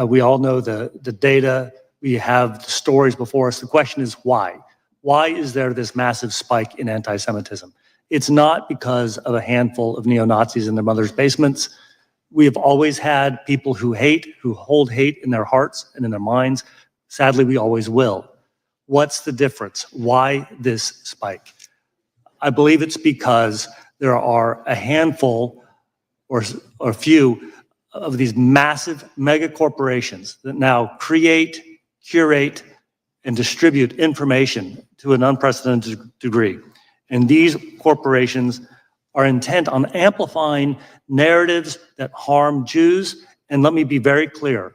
We all know the data, we have the stories before us. The question is why? Why is there this massive spike in anti-Semitism? It's not because of a handful of neo-Nazis in their mother's basements. We have always had people who hate, who hold hate in their hearts and in their minds. Sadly, we always will. What's the difference? Why this spike? I believe it's because there are a handful or a few of these massive mega corporations that now create, curate, and distribute information to an unprecedented degree. And these corporations are intent on amplifying narratives that harm Jews. And let me be very clear,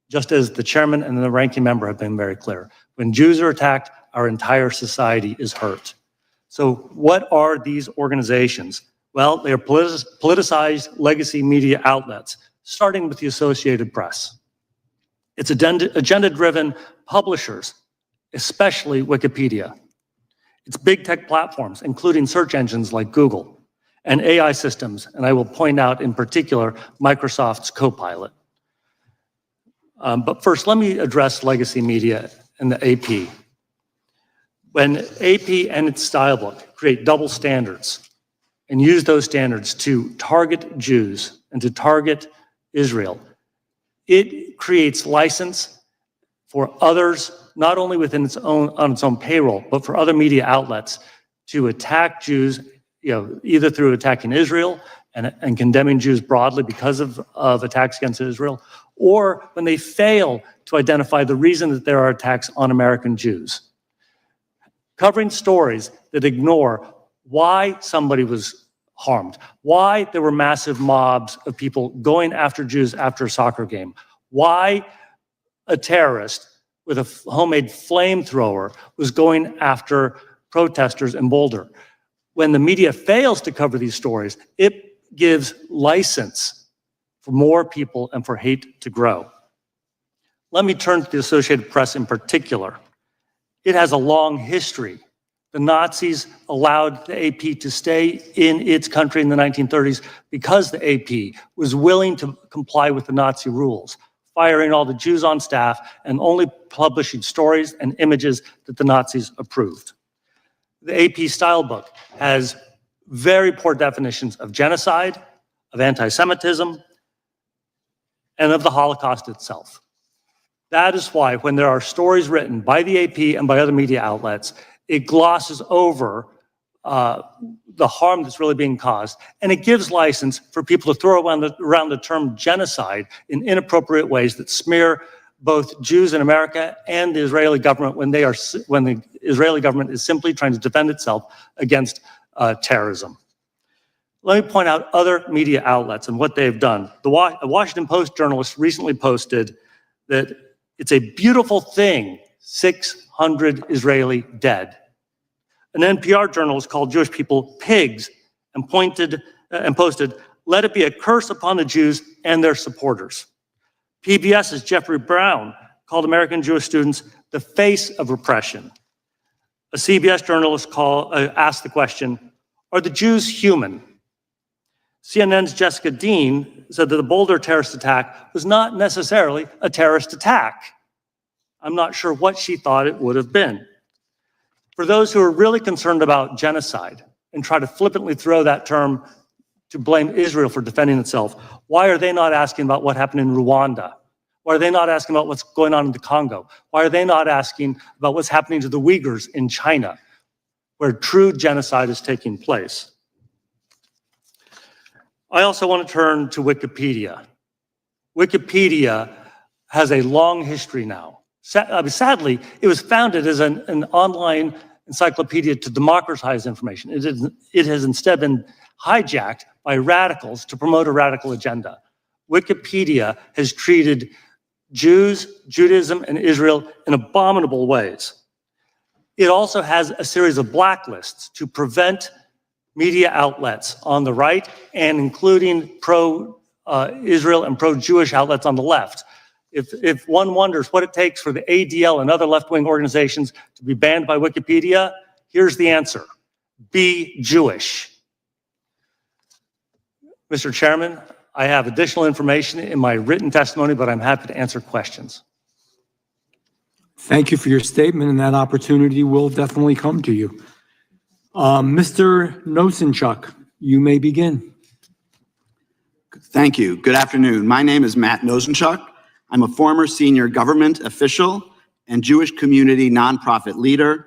just as the chairman and the ranking member have been very clear, when Jews are attacked, our entire society is hurt. So what are these organizations? Well, they are politicized legacy media outlets, starting with the Associated Press. It's agenda-driven publishers, especially Wikipedia. It's big tech platforms, including search engines like Google, and AI systems, and I will point out in particular Microsoft's Copilot. But first, let me address legacy media and the AP. When AP and its style book create double standards and use those standards to target Jews and to target Israel, it creates license for others, not only within its own, on its own payroll, but for other media outlets to attack Jews, either through attacking Israel and condemning Jews broadly because of attacks against Israel, or when they fail to identify the reason that there are attacks on American Jews. Covering stories that ignore why somebody was harmed, why there were massive mobs of people going after Jews after a soccer game, why a terrorist with a homemade flamethrower was going after protesters in Boulder. When the media fails to cover these stories, it gives license for more people and for hate to grow. Let me turn to the Associated Press in particular. It has a long history. The Nazis allowed the AP to stay in its country in the 1930s because the AP was willing to comply with the Nazi rules, firing all the Jews on staff and only publishing stories and images that the Nazis approved. The AP style book has very poor definitions of genocide, of anti-Semitism, and of the Holocaust itself. That is why when there are stories written by the AP and by other media outlets, it glosses over the harm that's really being caused, and it gives license for people to throw around the term genocide in inappropriate ways that smear both Jews in America and the Israeli government when the Israeli government is simply trying to defend itself against terrorism. Let me point out other media outlets and what they've done. A Washington Post journalist recently posted that it's a beautiful thing, 600 Israeli dead. An NPR journalist called Jewish people pigs and posted, "Let it be a curse upon the Jews and their supporters." PBS's Jeffrey Brown called American Jewish students the face of repression. A CBS journalist asked the question, "Are the Jews human?" CNN's Jessica Dean said that the Boulder terrorist attack was not necessarily a terrorist attack. I'm not sure what she thought it would have been. For those who are really concerned about genocide and try to flippantly throw that term to blame Israel for defending itself, why are they not asking about what happened in Rwanda? Why are they not asking about what's going on in the Congo? Why are they not asking about what's happening to the Uyghurs in China, where true genocide is taking place? I also want to turn to Wikipedia. Wikipedia has a long history now. Sadly, it was founded as an online encyclopedia to democratize information. It has instead been hijacked by radicals to promote a radical agenda. Wikipedia has treated Jews, Judaism, and Israel in abominable ways. It also has a series of blacklists to prevent media outlets on the right and including pro-Israel and pro-Jewish outlets on the left. If one wonders what it takes for the ADL and other left-wing organizations to be banned by Wikipedia, here's the answer: be Jewish. Mr. Chairman, I have additional information in my written testimony, but I'm happy to answer questions. Thank you for your statement, and that opportunity will definitely come to you. Mr. Nosenchuk, you may begin. Thank you. Good afternoon. My name is Matt Nosenchuk. I'm a former senior government official and Jewish community nonprofit leader.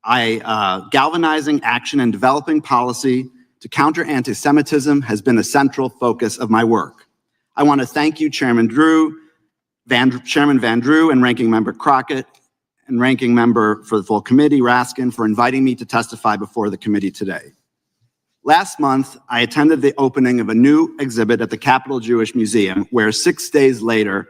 Galvanizing action and developing policy to counter anti-Semitism has been a central focus of my work. I want to thank you, Chairman Van Drew, and Ranking Member Crockett, and Ranking Member for the full committee, Raskin, for inviting me to testify before the committee today. Last month, I attended the opening of a new exhibit at the Capitol Jewish Museum, where 6 days later,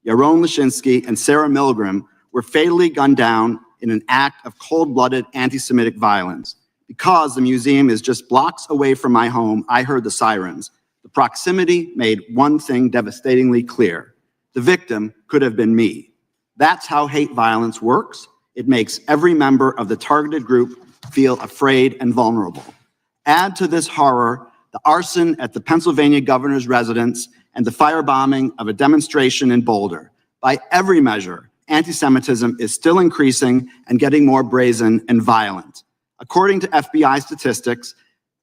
Yaron Lashinsky and Sarah Milgram were fatally gunned down in an act of cold-blooded anti-Semitic violence. Because the museum is just blocks away from my home, I heard the sirens. The proximity made one thing devastatingly clear: the victim could have been me. That's how hate violence works. It makes every member of the targeted group feel afraid and vulnerable. Add to this horror the arson at the Pennsylvania governor's residence and the firebombing of a demonstration in Boulder. By every measure, anti-Semitism is still increasing and getting more brazen and violent. According to FBI statistics,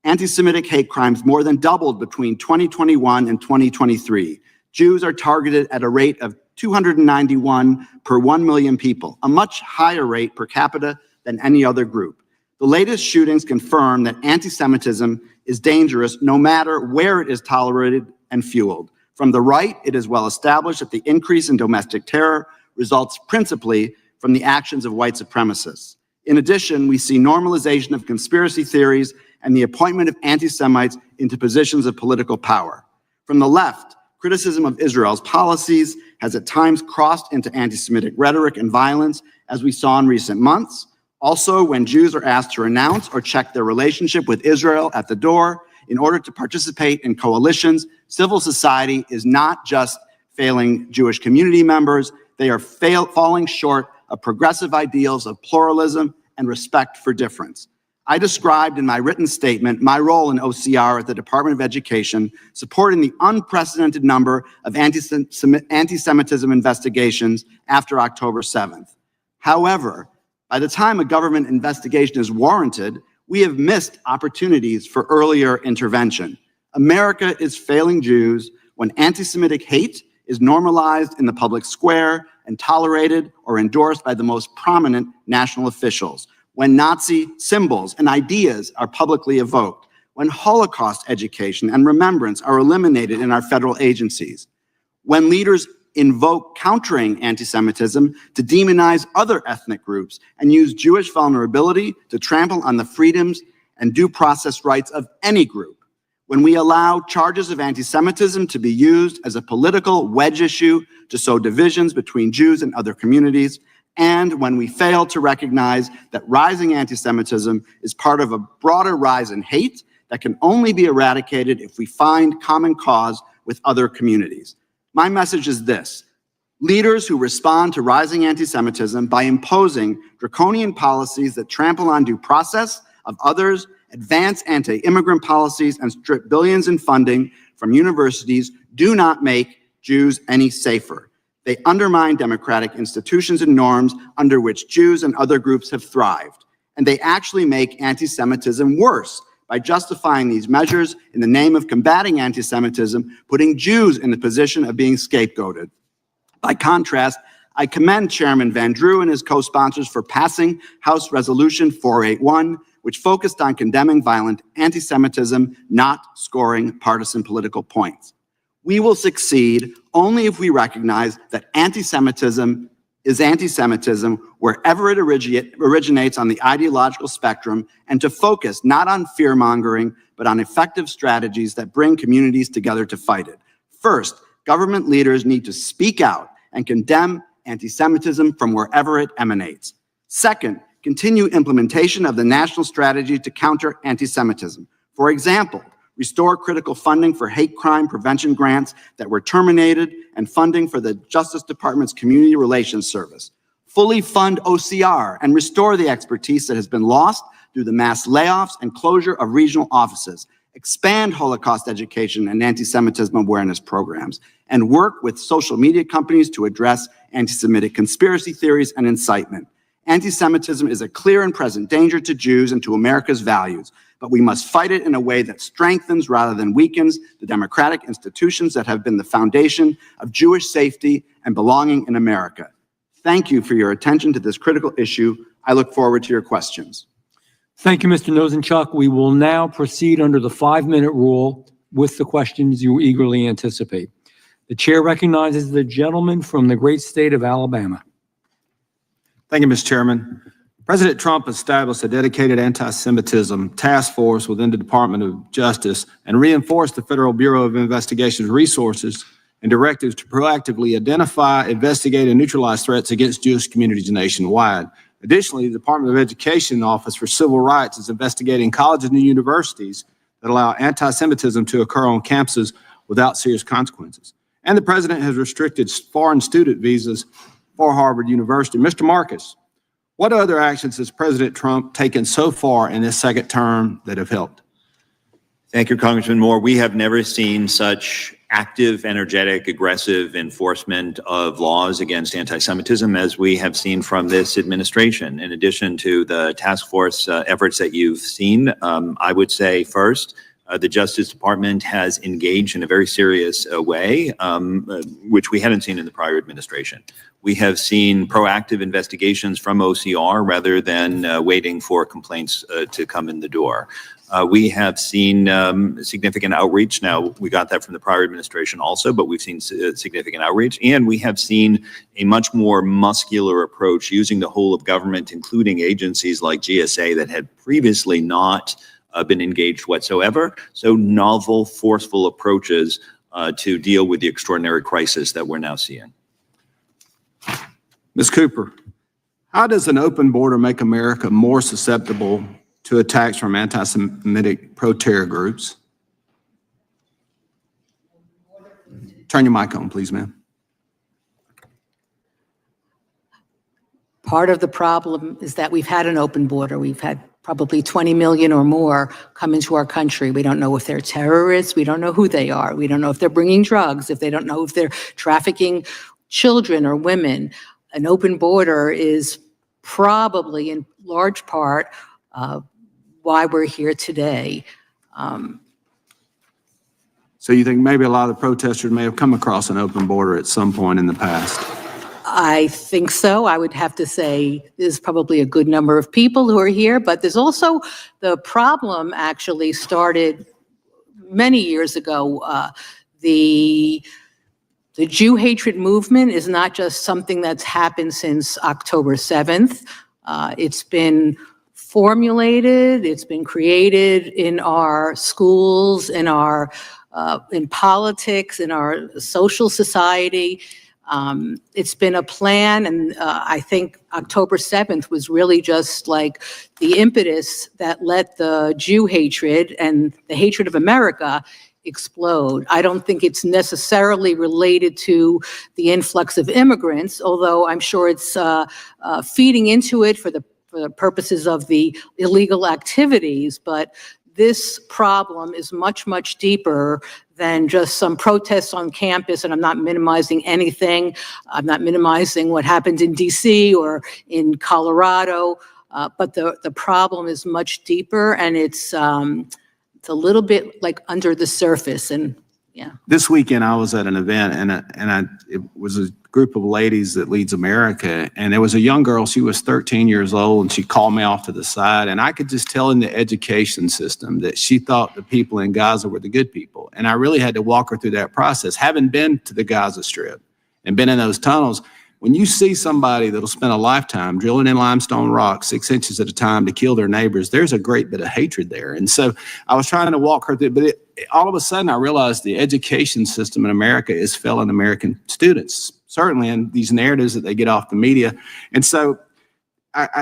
anti-Semitic hate crimes more than doubled between 2021 and 2023. Jews are targeted at a rate of 291 per 1 million people, a much higher rate per capita than any other group. The latest shootings confirm that anti-Semitism is dangerous no matter where it is tolerated and fueled. From the right, it is well established that the increase in domestic terror results principally from the actions of white supremacists. In addition, we see normalization of conspiracy theories and the appointment of anti-Semites into positions of political power. From the left, criticism of Israel's policies has at times crossed into anti-Semitic rhetoric and violence, as we saw in recent months. Also, when Jews are asked to renounce or check their relationship with Israel at the door in order to participate in coalitions, civil society is not just failing Jewish community members, they are falling short of progressive ideals of pluralism and respect for difference. I described in my written statement my role in OCR at the Department of Education, supporting the unprecedented number of anti-Semitism investigations after October 7th. However, by the time a government investigation is warranted, we have missed opportunities for earlier intervention. America is failing Jews when anti-Semitic hate is normalized in the public square and tolerated or endorsed by the most prominent national officials, when Nazi symbols and ideas are publicly evoked, when Holocaust education and remembrance are eliminated in our federal agencies, when leaders invoke countering anti-Semitism to demonize other ethnic groups and use Jewish vulnerability to trample on the freedoms and due process rights of any group, when we allow charges of anti-Semitism to be used as a political wedge issue to sow divisions between Jews and other communities, and when we fail to recognize that rising anti-Semitism is part of a broader rise in hate that can only be eradicated if we find common cause with other communities. My message is this: leaders who respond to rising anti-Semitism by imposing draconian policies that trample on due process of others, advance anti-immigrant policies, and strip billions in funding from universities do not make Jews any safer. They undermine democratic institutions and norms under which Jews and other groups have thrived. And they actually make anti-Semitism worse by justifying these measures in the name of combating anti-Semitism, putting Jews in the position of being scapegoated. By contrast, I commend Chairman Van Drew and his co-sponsors for passing House Resolution 481, which focused on condemning violent anti-Semitism, not scoring partisan political points. We will succeed only if we recognize that anti-Semitism is anti-Semitism wherever it originates on the ideological spectrum, and to focus not on fear-mongering, but on effective strategies that bring communities together to fight it. First, government leaders need to speak out and condemn anti-Semitism from wherever it emanates. Second, continue implementation of the national strategy to counter anti-Semitism. For example, restore critical funding for hate crime prevention grants that were terminated and funding for the Justice Department's Community Relations Service. Fully fund OCR and restore the expertise that has been lost through the mass layoffs and closure of regional offices. Expand Holocaust education and anti-Semitism awareness programs, and work with social media companies to address anti-Semitic conspiracy theories and incitement. Anti-Semitism is a clear and present danger to Jews and to America's values, but we must fight it in a way that strengthens rather than weakens the democratic institutions that have been the foundation of Jewish safety and belonging in America. Thank you for your attention to this critical issue. I look forward to your questions. Thank you, Mr. Nosenchuk. We will now proceed under the 5-minute rule with the questions you eagerly anticipate. The chair recognizes the gentleman from the great state of Alabama. Thank you, Mr. Chairman. President Trump established a dedicated anti-Semitism task force within the Department of Justice and reinforced the Federal Bureau of Investigation's resources and directives to proactively identify, investigate, and neutralize threats against Jewish communities nationwide. Additionally, the Department of Education Office for Civil Rights is investigating colleges and universities that allow anti-Semitism to occur on campuses without serious consequences. And the president has restricted foreign student visas for Harvard University. Mr. Marcus, what other actions has President Trump taken so far in his second term that have helped? Thank you, Congressman Moore. We have never seen such active, energetic, aggressive enforcement of laws against anti-Semitism as we have seen from this administration. In addition to the task force efforts that you've seen, I would say first, the Justice Department has engaged in a very serious way, which we hadn't seen in the prior administration. We have seen proactive investigations from OCR rather than waiting for complaints to come in the door. We have seen significant outreach. Now, we got that from the prior administration also, but we've seen significant outreach. And we have seen a much more muscular approach using the whole of government, including agencies like GSA that had previously not been engaged whatsoever. So novel, forceful approaches to deal with the extraordinary crisis that we're now seeing. Ms. Cooper, how does an open border make America more susceptible to attacks from anti-Semitic pro-terror groups? Turn your mic on, please, ma'am. Part of the problem is that we've had an open border. We've had probably 20 million or more come into our country. We don't know if they're terrorists. We don't know who they are. We don't know if they're bringing drugs, if they don't know if they're trafficking children or women. An open border is probably in large part why we're here today. So you think maybe a lot of the protesters may have come across an open border at some point in the past? I think so. I would have to say there's probably a good number of people who are here, but there's also the problem actually started many years ago. The Jew hatred movement is not just something that's happened since October 7th. It's been formulated, it's been created in our schools, in politics, in our social society. It's been a plan, and I think October 7th was really just like the impetus that let the Jew hatred and the hatred of America explode. I don't think it's necessarily related to the influx of immigrants, although I'm sure it's feeding into it for the purposes of the illegal activities. But this problem is much, much deeper than just some protests on campus, and I'm not minimizing anything. I'm not minimizing what happened in DC or in Colorado, but the problem is much deeper, and it's a little bit like under the surface, and yeah. This weekend, I was at an event, and it was a group of ladies that leads America, and there was a young girl. She was 13 years old, and she called me off to the side, and I could just tell in the education system that she thought the people in Gaza were the good people, and I really had to walk her through that process. Having been to the Gaza Strip and been in those tunnels, when you see somebody that'll spend a lifetime drilling in limestone rock 6 inches at a time to kill their neighbors, there's a great bit of hatred there. And so I was trying to walk her through, but all of a sudden I realized the education system in America is failing American students, certainly in these narratives that they get off the media. And so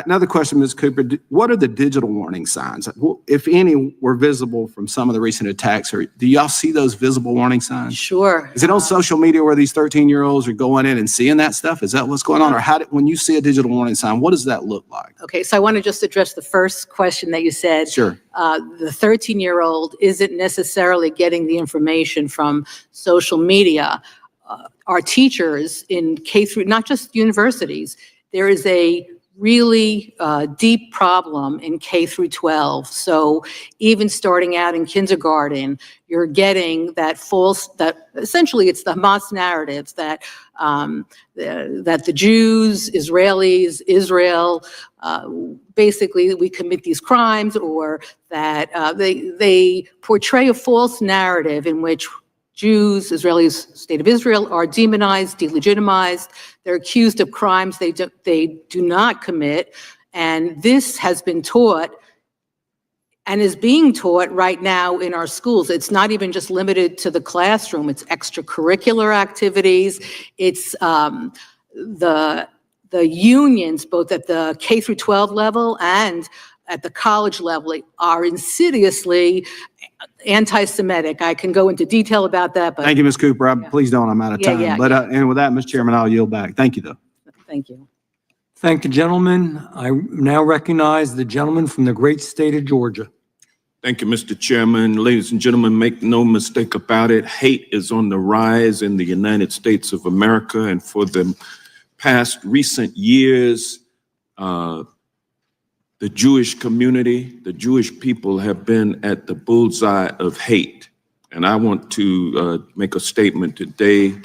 another question, Ms. Cooper, what are the digital warning signs? If any were visible from some of the recent attacks, or do y'all see those visible warning signs? Sure. Is it on social media where these 13-year-olds are going in and seeing that stuff? Is that what's going on? Or when you see a digital warning sign, what does that look like? Okay, so I want to just address the first question that you said. Sure. The 13-year-old isn't necessarily getting the information from social media. Our teachers in K through, not just universities, there is a really deep problem in K through 12. So even starting out in kindergarten, you're getting that essentially it's the Hamas narratives that that the Jews, Israelis, Israel, basically we commit these crimes, or that they portray a false narrative in which Jews, Israelis, State of Israel are demonized, delegitimized. They're accused of crimes they do not commit. And this has been taught and is being taught right now in our schools. It's not even just limited to the classroom. It's extracurricular activities. It's the unions, both at the K through 12 level and at the college level, are insidiously anti-Semitic. I can go into detail about that, but Thank you, Ms. Cooper. Please don't, I'm out of time. And with that, Ms. Chairman, I'll yield back. Thank you, though. thank you. Thank you, gentlemen. I now recognize the gentleman from the great state of Georgia. Thank you, Mr. Chairman. Ladies and gentlemen, make no mistake about it. Hate is on the rise in the United States of America. And for the past recent years, the Jewish community, the Jewish people have been at the bullseye of hate. And I want to make a statement today.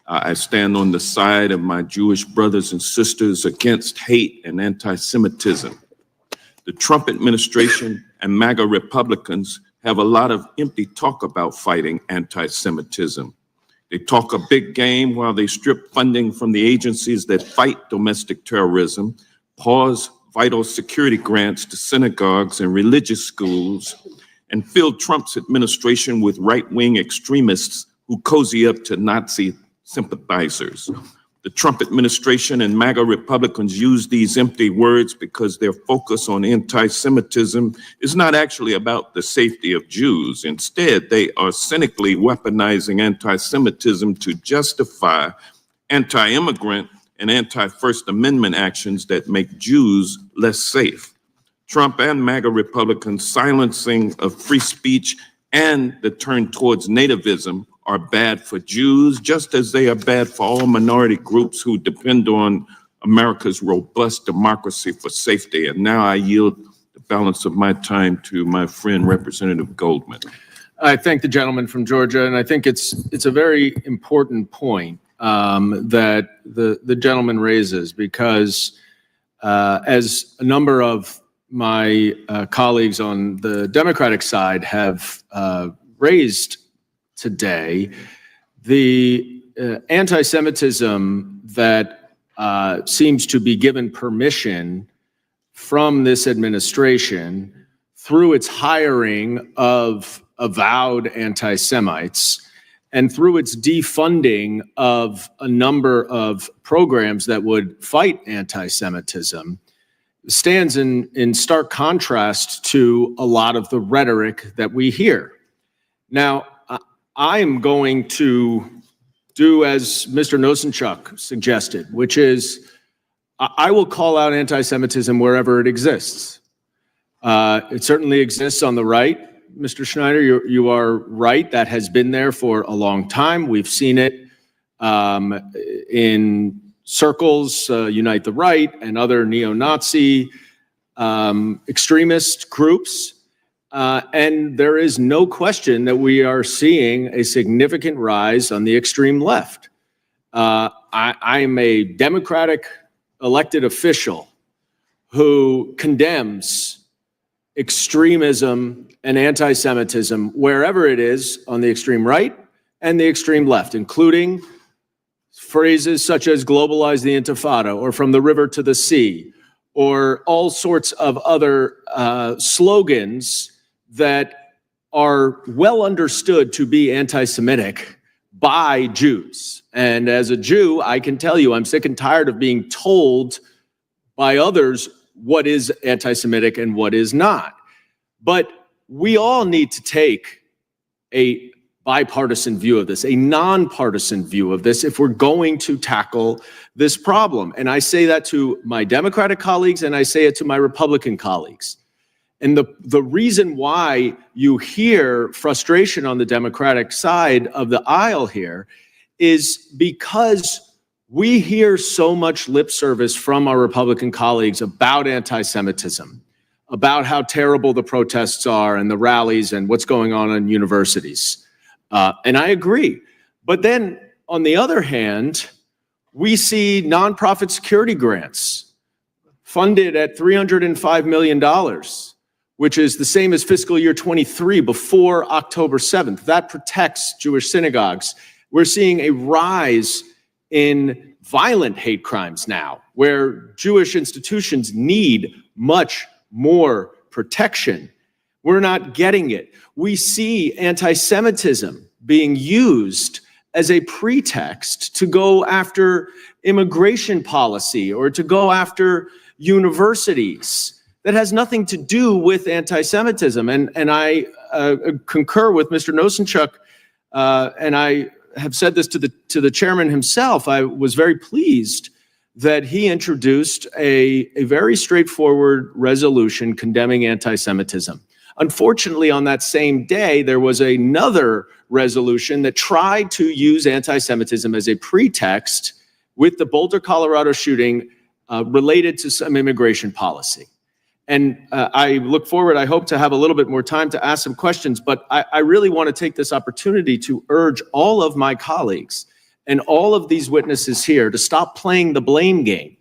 I stand on the side of my Jewish brothers and sisters against hate and anti-Semitism. The Trump administration and MAGA Republicans have a lot of empty talk about fighting anti-Semitism. They talk a big game while they strip funding from the agencies that fight domestic terrorism, pause vital security grants to synagogues and religious schools, and fill Trump's administration with right-wing extremists who cozy up to Nazi sympathizers. The Trump administration and MAGA Republicans use these empty words because their focus on anti-Semitism is not actually about the safety of Jews. Instead, they are cynically weaponizing anti-Semitism to justify anti-immigrant and anti-First Amendment actions that make Jews less safe. Trump and MAGA Republicans silencing of free speech and the turn towards nativism are bad for Jews, just as they are bad for all minority groups who depend on America's robust democracy for safety. And now I yield the balance of my time to my friend, Representative Goldman. I thank the gentleman from Georgia, and I think it's a very important point that the gentleman raises, because as a number of my colleagues on the Democratic side have raised today, the anti-Semitism that seems to be given permission from this administration through its hiring of avowed anti-Semites and through its defunding of a number of programs that would fight anti-Semitism, stands in stark contrast to a lot of the rhetoric that we hear. Now, I'm going to do as Mr. Nosenchuk suggested, which is I will call out anti-Semitism wherever it exists. It certainly exists on the right. Mr. Schneider, you are right. That has been there for a long time. We've seen it in circles, Unite the Right and other neo-Nazi extremist groups. And there is no question that we are seeing a significant rise on the extreme left. I am a Democratic elected official who condemns extremism and anti-Semitism wherever it is on the extreme right and the extreme left, including phrases such as globalize the intifada or from the river to the sea, or all sorts of other slogans that are well understood to be anti-Semitic by Jews. And as a Jew, I can tell you, I'm sick and tired of being told by others what is anti-Semitic and what is not. But we all need to take a bipartisan view of this, a nonpartisan view of this, if we're going to tackle this problem. And I say that to my Democratic colleagues, and I say it to my Republican colleagues. And the reason why you hear frustration on the Democratic side of the aisle here is because we hear so much lip service from our Republican colleagues about anti-Semitism, about how terrible the protests are and the rallies and what's going on in universities. And I agree. But then, on the other hand, we see nonprofit security grants funded at $305 million, which is the same as fiscal year 23 before October 7th. That protects Jewish synagogues. We're seeing a rise in violent hate crimes now, where Jewish institutions need much more protection. We're not getting it. We see anti-Semitism being used as a pretext to go after immigration policy or to go after universities. That has nothing to do with anti-Semitism. And I concur with Mr. Nosenchuk, and I have said this to the chairman himself. I was very pleased that he introduced a very straightforward resolution condemning anti-Semitism. Unfortunately, on that same day, there was another resolution that tried to use anti-Semitism as a pretext with the Boulder, Colorado shooting related to some immigration policy. And I look forward, I hope to have a little bit more time to ask some questions, but I really want to take this opportunity to urge all of my colleagues and all of these witnesses here to stop playing the blame game.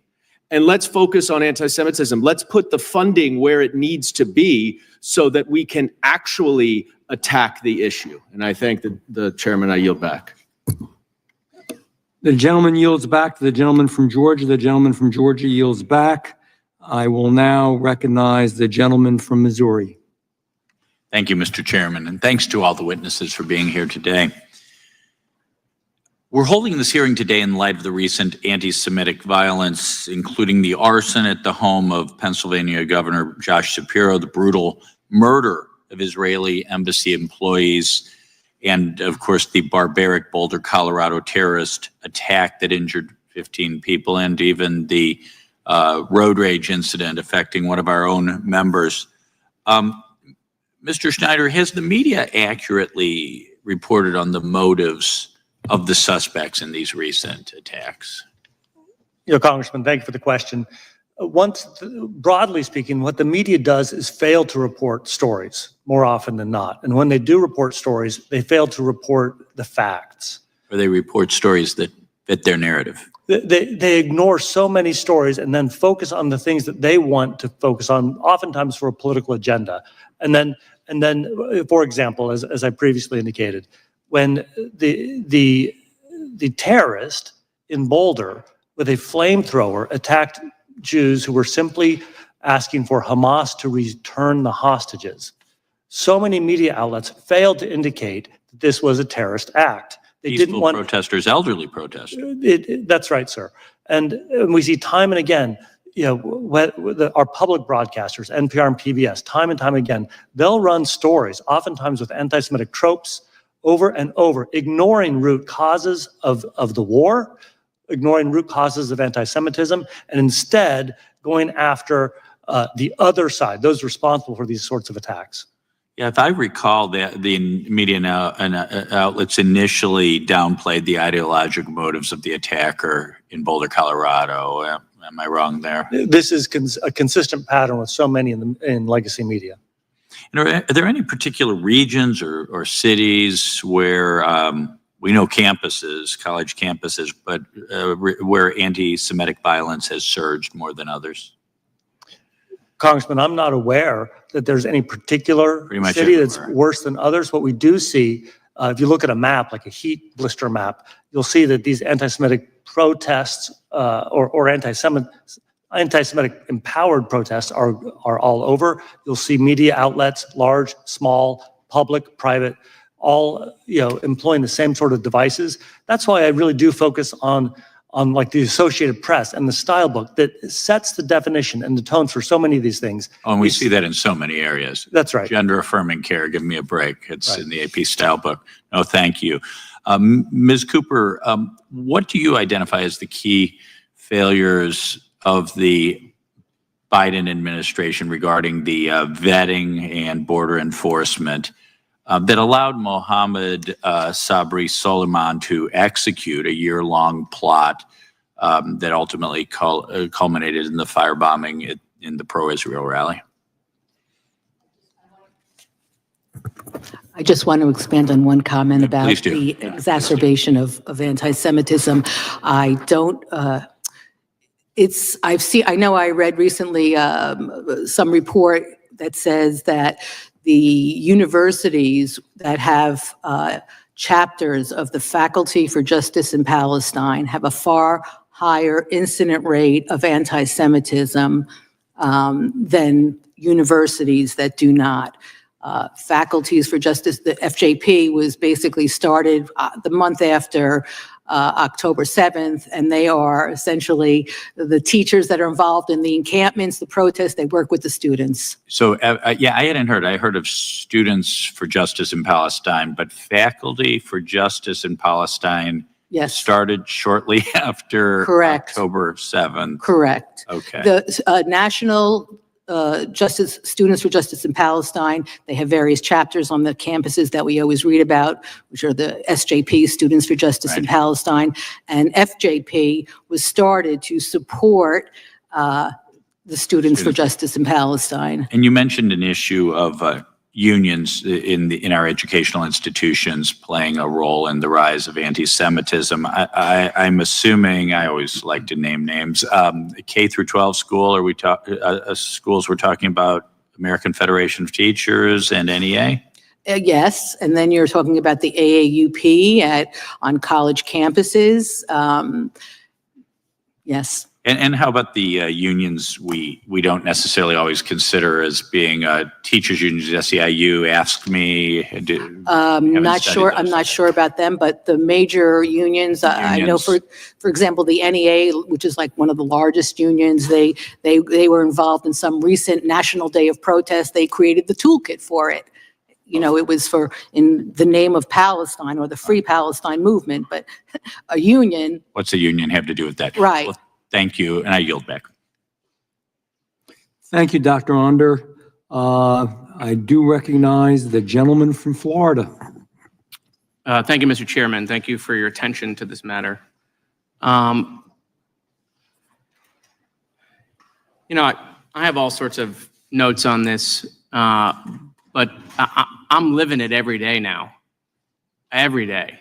And let's focus on anti-Semitism. Let's put the funding where it needs to be so that we can actually attack the issue. And I thank the chairman. I yield back. The gentleman yields back to the gentleman from Georgia. The gentleman from Georgia yields back. I will now recognize the gentleman from Missouri. Thank you, Mr. Chairman, and thanks to all the witnesses for being here today. We're holding this hearing today in light of the recent anti-Semitic violence, including the arson at the home of Pennsylvania Governor Josh Shapiro, the brutal murder of Israeli embassy employees, and of course the barbaric Boulder, Colorado terrorist attack that injured 15 people, and even the road rage incident affecting one of our own members. Mr. Schneider, has the media accurately reported on the motives of the suspects in these recent attacks? Congressman, thank you for the question. Broadly speaking, what the media does is fail to report stories more often than not. And when they do report stories, they fail to report the facts. Or they report stories that fit their narrative. They ignore so many stories and then focus on the things that they want to focus on, oftentimes for a political agenda. And then, for example, as I previously indicated, when the terrorist in Boulder with a flamethrower attacked Jews who were simply asking for Hamas to return the hostages, so many media outlets failed to indicate that this was a terrorist act. They didn't Peaceful want. protesters, elderly protesters. That's right, sir. And we see time and again, our public broadcasters, NPR and PBS, time and time again, they'll run stories, oftentimes with anti-Semitic tropes, over and over, ignoring root causes of the war, ignoring root causes of anti-Semitism, and instead going after the other side, those responsible for these sorts of attacks. Yeah, if I recall, the media outlets initially downplayed the ideological motives of the attacker in Boulder, Colorado. Am I wrong there? This is a consistent pattern with so many in legacy media. And are there any particular regions or cities where we know campuses, college campuses, but where anti-Semitic violence has surged more than others? Congressman, I'm not aware that there's any particular city that's worse than others. What we do see, if you look at a map, like a heat blister map, you'll see that these anti-Semitic protests or anti-Semitic empowered protests are all over. You'll see media outlets, large, small, public, private, all employing the same sort of devices. That's why I really do focus on like the Associated Press and the style book that sets the definition and the tones for so many of these things. Oh, and we see that in so many areas. That's right. Gender affirming care, give me a break. It's in the AP style book. No, thank you. Ms. Cooper, what do you identify as the key failures of the Biden administration regarding the vetting and border enforcement that allowed Mohammed Sabri Soleiman to execute a year-long plot that ultimately culminated in the firebombing in the pro-Israel rally? I just want to expand on one comment about the exacerbation of anti-Semitism. I know I read recently some report that says that the universities that have chapters of the Faculty for Justice in Palestine have a far higher incident rate of anti-Semitism than universities that do not. Faculties for Justice, the FJP was basically started the month after October 7th, and they are essentially the teachers that are involved in the encampments, the protests, they work with the students. So, yeah, I heard of Students for Justice in Palestine, but Faculty for Justice in Palestine started shortly after October 7th. Correct. Okay. The National Students for Justice in Palestine, they have various chapters on the campuses that we always read about, which are the SJP, Students for Justice in Palestine, and FJP was started to support the Students for Justice in Palestine. And you mentioned an issue of unions in our educational institutions playing a role in the rise of anti-Semitism. I'm assuming, I always like to name names, K through 12 school, schools we're talking about American Federation of Teachers and NEA? Yes, and then you're talking about the AAUP on college campuses. Yes. And how about the unions we don't necessarily always consider as being teachers unions? SEIU asked me. I'm not sure about them, but the major unions, I know for example, the NEA, which is like one of the largest unions, they were involved in some recent National Day of Protest. They created the toolkit for it. It was in the name of Palestine or the Free Palestine movement, but a union. What's a union have to do with that? Right. Well, thank you, and I yield back. Thank you, Dr. Onder. I do recognize the gentleman from Florida. Thank you, Mr. Chairman. Thank you for your attention to this matter. I have all sorts of notes on this, but I'm living it every day now. Every day.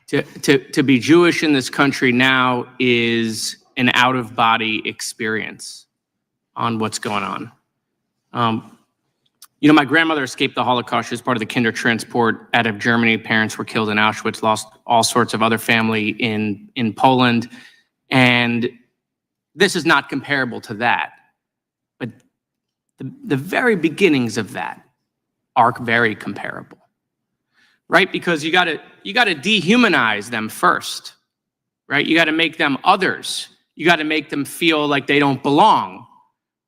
To be Jewish in this country now is an out-of-body experience on what's going on. My grandmother escaped the Holocaust. She was part of the Kinder Transport out of Germany. Parents were killed in Auschwitz, lost all sorts of other family in Poland. And this is not comparable to that. But the very beginnings of that are very comparable. right? Because you gotta dehumanize them first, right? You gotta make them others. You gotta make them feel like they don't belong,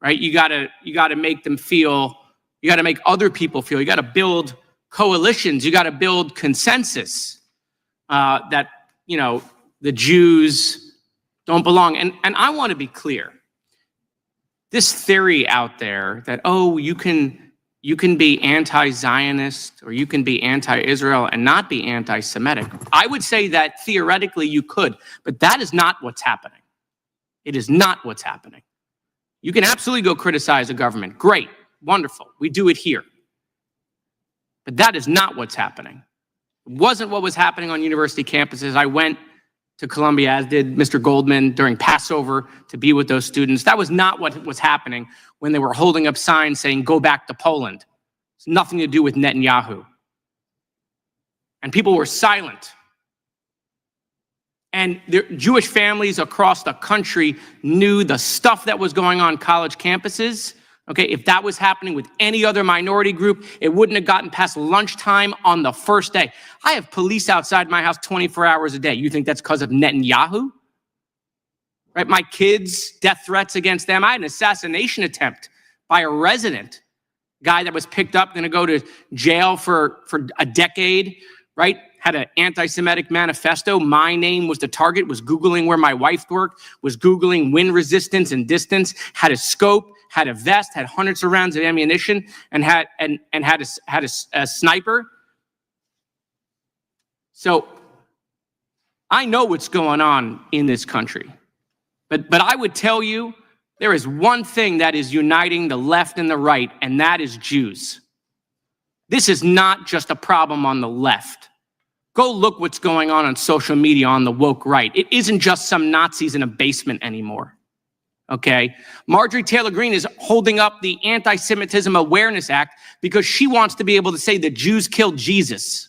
right? You gotta make them feel, you gotta make other people feel, you gotta build coalitions, you gotta build consensus that, you know, the Jews don't belong. And I wanna be clear. This theory out there that, oh, you can be anti-Zionist or you can be anti-Israel and not be anti-Semitic. I would say that theoretically you could, but that is not what's happening. It is not what's happening. You can absolutely go criticize the government. Great, wonderful. We do it here. But that is not what's happening. It wasn't what was happening on university campuses. I went to Columbia, as did Mr. Goldman, during Passover to be with those students. That was not what was happening when they were holding up signs saying, go back to Poland. It's nothing to do with Netanyahu. And people were silent. And Jewish families across the country knew the stuff that was going on college campuses. Okay, if that was happening with any other minority group, it wouldn't have gotten past lunchtime on the first day. I have police outside my house 24 hours a day. You think that's because of Netanyahu? Right, my kids, death threats against them. I had an assassination attempt by a resident, guy that was picked up, gonna go to jail for a decade, right? Had an anti-Semitic manifesto. My name was the target, was Googling where my wife worked, was Googling wind resistance and distance, had a scope, had a vest, had hundreds of rounds of ammunition, and had a sniper. So I know what's going on in this country. But I would tell you, there is one thing that is uniting the left and the right, and that is Jews. This is not just a problem on the left. Go look what's going on social media on the woke right. It isn't just some Nazis in a basement anymore. Okay, Marjorie Taylor Greene is holding up the Anti-Semitism Awareness Act because she wants to be able to say the Jews killed Jesus.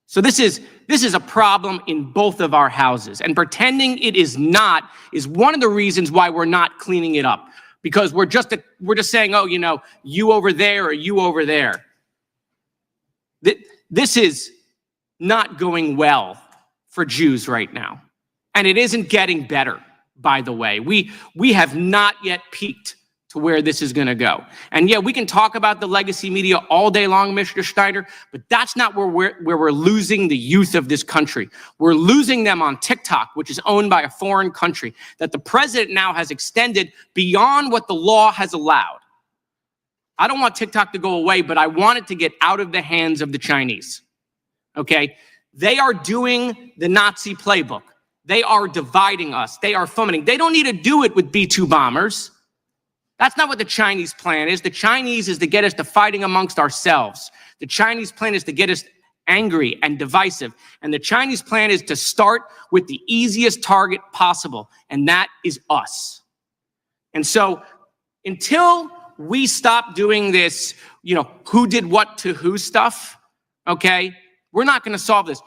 So this is a problem in both of our houses, and pretending it is not is one of the reasons why we're not cleaning it up, because we're just saying, oh, you know, you over there or you over there. This is not going well for Jews right now, and it isn't getting better. By the way, we have not yet peaked to where this is going to go. And yeah, we can talk about the legacy media all day long, Mr. Schneider, but that's not where we're losing the youth of this country. We're losing them on TikTok, which is owned by a foreign country, that the president now has extended beyond what the law has allowed. I don't want TikTok to go away, but I want it to get out of the hands of the Chinese. Okay? They are doing the Nazi playbook. They are dividing us. They are fomenting. They don't need to do it with B-2 bombers. That's not what the Chinese plan is. The Chinese is to get us to fighting amongst ourselves. The Chinese plan is to get us angry and divisive. And the Chinese plan is to start with the easiest target possible, and that is us. And so until we stop doing this, you know, who did what to who stuff, okay, we're not going to solve this.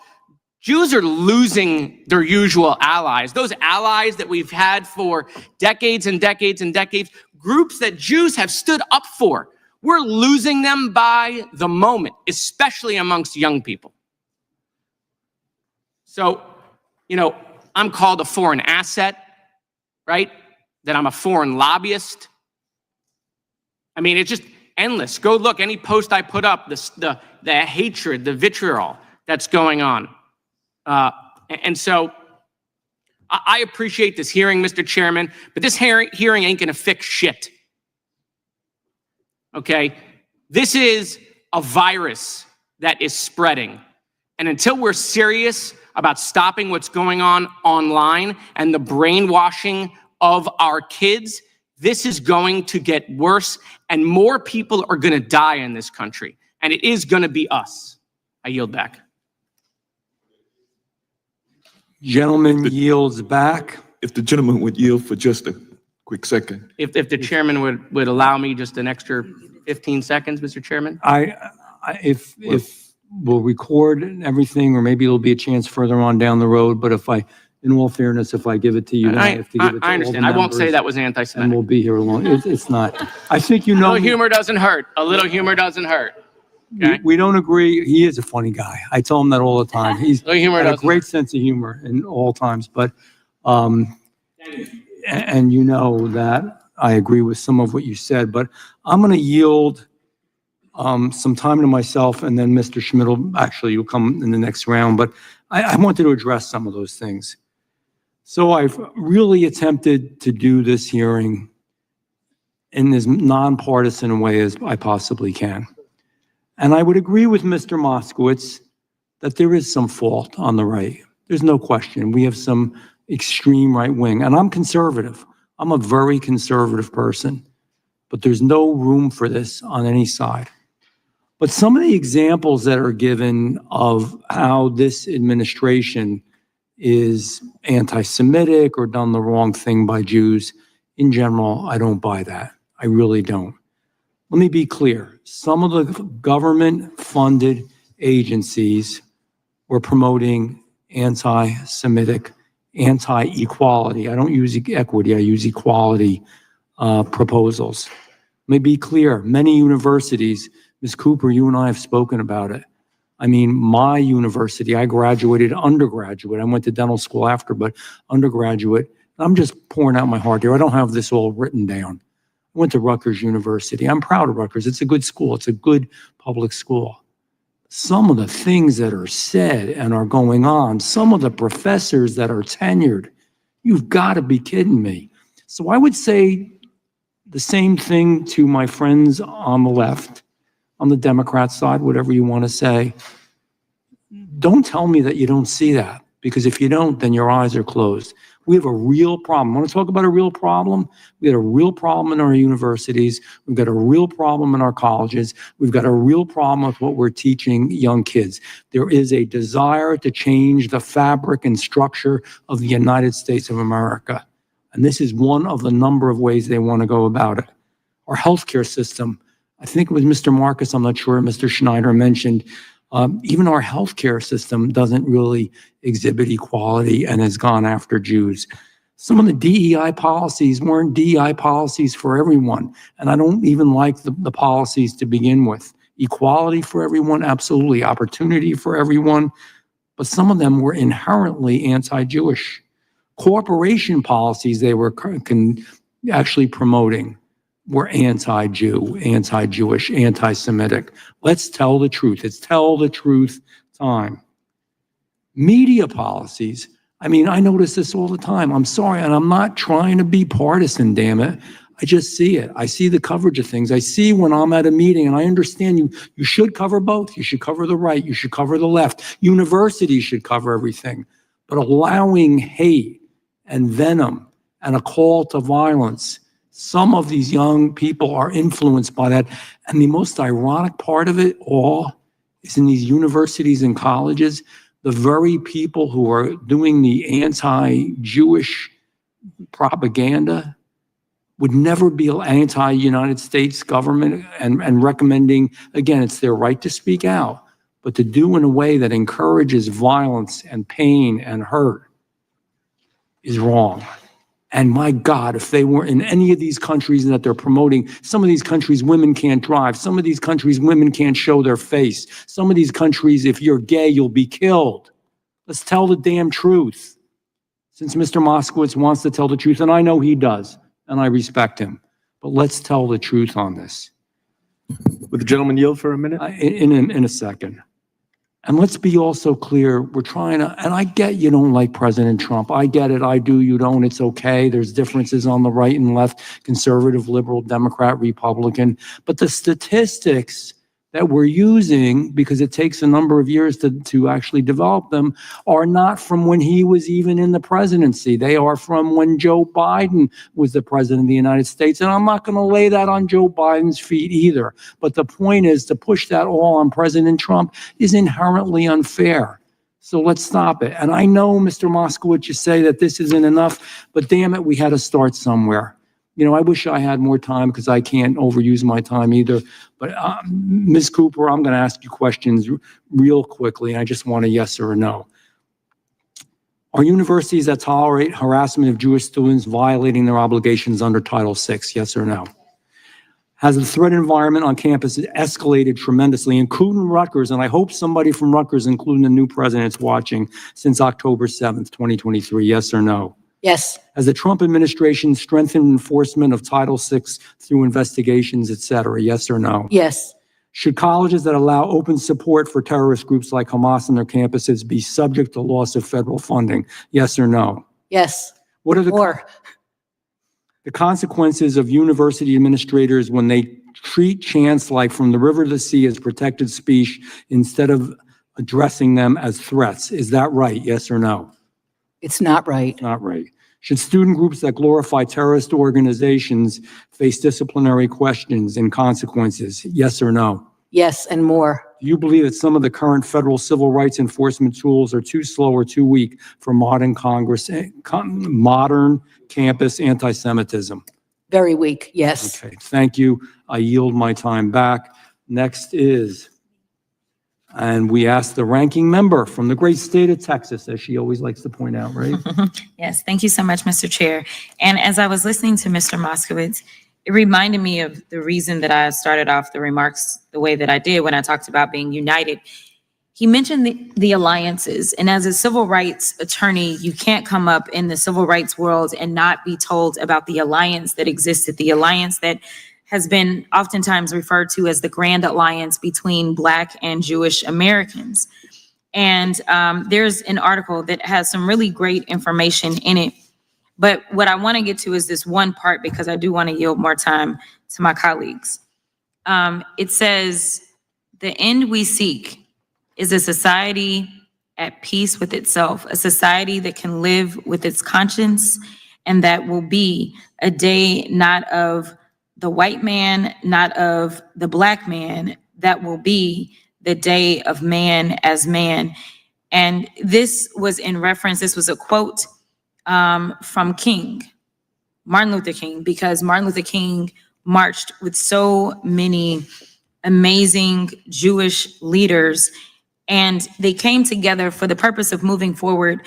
Jews are losing their usual allies, those allies that we've had for decades and decades and decades, groups that Jews have stood up for. We're losing them by the moment, especially amongst young people. So, you know, I'm called a foreign asset, right? That I'm a foreign lobbyist. I mean, it's just endless. Go look, any post I put up, the hatred, the vitriol that's going on. And so I appreciate this hearing, Mr. Chairman, but this hearing ain't gonna fix shit. Okay? This is a virus that is spreading. And until we're serious about stopping what's going on online and the brainwashing of our kids, this is going to get worse and more people are gonna die in this country. And it is gonna be us. I yield back. Gentleman yields back. If the gentleman would yield for just a quick second. If the chairman would allow me just an extra 15 seconds, Mr. Chairman? If we'll record and everything, or maybe it'll be a chance further on down the road, but in all fairness, if I give it to you, I have to give it to I understand. I won't say that was anti-Semitic. And we'll be here alone. It's not. I think you know. A little humor doesn't hurt. A little humor doesn't hurt. Okay. we don't agree. He is a funny guy. I tell him that all the time. He's No humor got a doesn't great sense of humor in all times, but, and you know that I agree with some of what you said, but I'm going to yield some time to myself, and then Mr. Schmidt will, actually, you'll come in the next round, but I wanted to address some of those things. So I've really attempted to do this hearing in as nonpartisan a way as I possibly can. And I would agree with Mr. Moskowitz that there is some fault on the right. There's no question. We have some extreme right wing, and I'm conservative. I'm a very conservative person, but there's no room for this on any side. But some of the examples that are given of how this administration is anti-Semitic or done the wrong thing by Jews, in general, I don't buy that. I really don't. Let me be clear. Some of the government-funded agencies were promoting anti-Semitic, anti-equality. I don't use equity, I use equality proposals. Let me be clear. Many universities, Ms. Cooper, you and I have spoken about it. I mean, my university, I graduated undergraduate. I went to dental school after, but undergraduate. I'm just pouring out my heart here. I don't have this all written down. I went to Rutgers University. I'm proud of Rutgers. It's a good school. It's a good public school. Some of the things that are said and are going on, some of the professors that are tenured, you've got to be kidding me. So I would say the same thing to my friends on the left, on the Democrat side, whatever you want to say. Don't tell me that you don't see that, because if you don't, then your eyes are closed. We have a real problem. Want to talk about a real problem? We got a real problem in our universities. We've got a real problem in our colleges. We've got a real problem with what we're teaching young kids. There is a desire to change the fabric and structure of the United States of America. And this is one of the number of ways they want to go about it. Our healthcare system, I think it was Mr. Marcus, I'm not sure, Mr. Schneider mentioned, even our healthcare system doesn't really exhibit equality and has gone after Jews. Some of the DEI policies weren't DEI policies for everyone, and I don't even like the policies to begin with. Equality for everyone, absolutely. Opportunity for everyone, but some of them were inherently anti-Jewish. Corporation policies they were actually promoting were anti-Jew, anti-Jewish, anti-Semitic. Let's tell the truth. It's tell the truth time. Media policies, I mean, I notice this all the time. I'm sorry, and I'm not trying to be partisan, damn it. I just see it. I see the coverage of things. I see when I'm at a meeting, and I understand you should cover both. You should cover the right. You should cover the left. Universities should cover everything. But allowing hate and venom and a call to violence, some of these young people are influenced by that. And the most ironic part of it all is in these universities and colleges, the very people who are doing the anti-Jewish propaganda would never be anti-United States government and recommending, again, it's their right to speak out, but to do in a way that encourages violence and pain and hurt is wrong. And my God, if they were in any of these countries that they're promoting, some of these countries, women can't drive. Some of these countries, women can't show their face. Some of these countries, if you're gay, you'll be killed. Let's tell the damn truth. Since Mr. Moskowitz wants to tell the truth, and I know he does, and I respect him, but let's tell the truth on this. Would the gentleman yield for a minute? In a second. And let's be also clear, we're trying to, and I get you don't like President Trump. I get it, I do, you don't, it's okay. There's differences on the right and left, conservative, liberal, Democrat, Republican. But the statistics that we're using, because it takes a number of years to actually develop them, are not from when he was even in the presidency. They are from when Joe Biden was the president of the United States. And I'm not going to lay that on Joe Biden's feet either. But the point is, to push that all on President Trump is inherently unfair. So let's stop it. And I know, Mr. Moskowitz, you say that this isn't enough, but damn it, we had to start somewhere. You know, I wish I had more time because I can't overuse my time either. But Ms. Cooper, I'm going to ask you questions real quickly. I just want a yes or a no. Are universities that tolerate harassment of Jewish students violating their obligations under Title VI? Yes or no? has the threat environment on campus escalated tremendously, including Rutgers, and I hope somebody from Rutgers, including the new president's watching, since October 7th, 2023, yes or no? Yes. Has the Trump administration strengthened enforcement of Title VI through investigations, et cetera, yes or no? Yes. Should colleges that allow open support for terrorist groups like Hamas on their campuses be subject to loss of federal funding, yes or no? Yes. What are the consequences of university administrators when they treat chants like From the River to the Sea as protected speech instead of addressing them as threats? Is that right? Yes or no? It's not right. Not right. Should student groups that glorify terrorist organizations face disciplinary questions and consequences? Yes or no? Yes, and more. Do you believe that some of the current federal civil rights enforcement tools are too slow or too weak for modern campus anti-Semitism? Very weak, yes. Okay, thank you. I yield my time back. Next is, and we ask the ranking member from the great state of Texas, as she always likes to point out, right? Yes, thank you so much, Mr. Chair. And as I was listening to Mr. Moskowitz, it reminded me of the reason that I started off the remarks the way that I did when I talked about being united. He mentioned the alliances, and as a civil rights attorney, you can't come up in the civil rights world and not be told about the alliance that existed, the alliance that has been oftentimes referred to as the Grand Alliance between Black and Jewish Americans. And there's an article that has some really great information in it. But what I want to get to is this one part, because I do want to yield more time to my colleagues. It says, the end we seek is a society at peace with itself, a society that can live with its conscience, and that will be a day not of the white man, not of the Black man, that will be the day of man as man. And this was in reference, this was a quote from Martin Luther King, because Martin Luther King marched with so many amazing Jewish leaders, and they came together for the purpose of moving forward